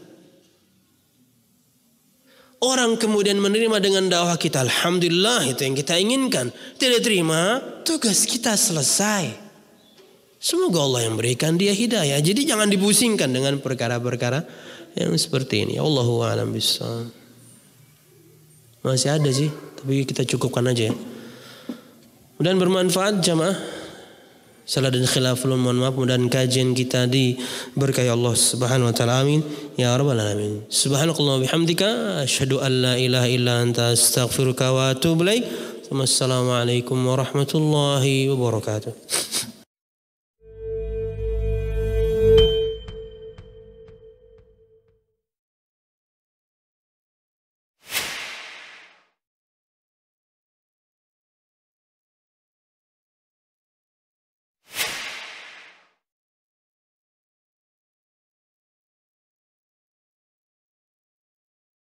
Orang kemudian menerima dengan dakwah kita, alhamdulillah itu yang kita inginkan. Tidak terima, tugas kita selesai. Semoga Allah yang berikan dia hidayah. Jadi jangan dipusingkan dengan perkara-perkara yang seperti ini. Allahu a'lam bishawab. Masih ada sih, tapi kita cukupkan aja ya. Mudah bermanfaat jamaah. Salah dan khilaful mohon maaf. Mudah-mudahan kajian kita diberkahi Allah Subhanahu wa taala. Amin ya rabbal alamin. Subhanakallah bihamdika asyhadu an la ilaha illa anta astaghfiruka wa atubu ilaik. Wassalamualaikum warahmatullahi wabarakatuh.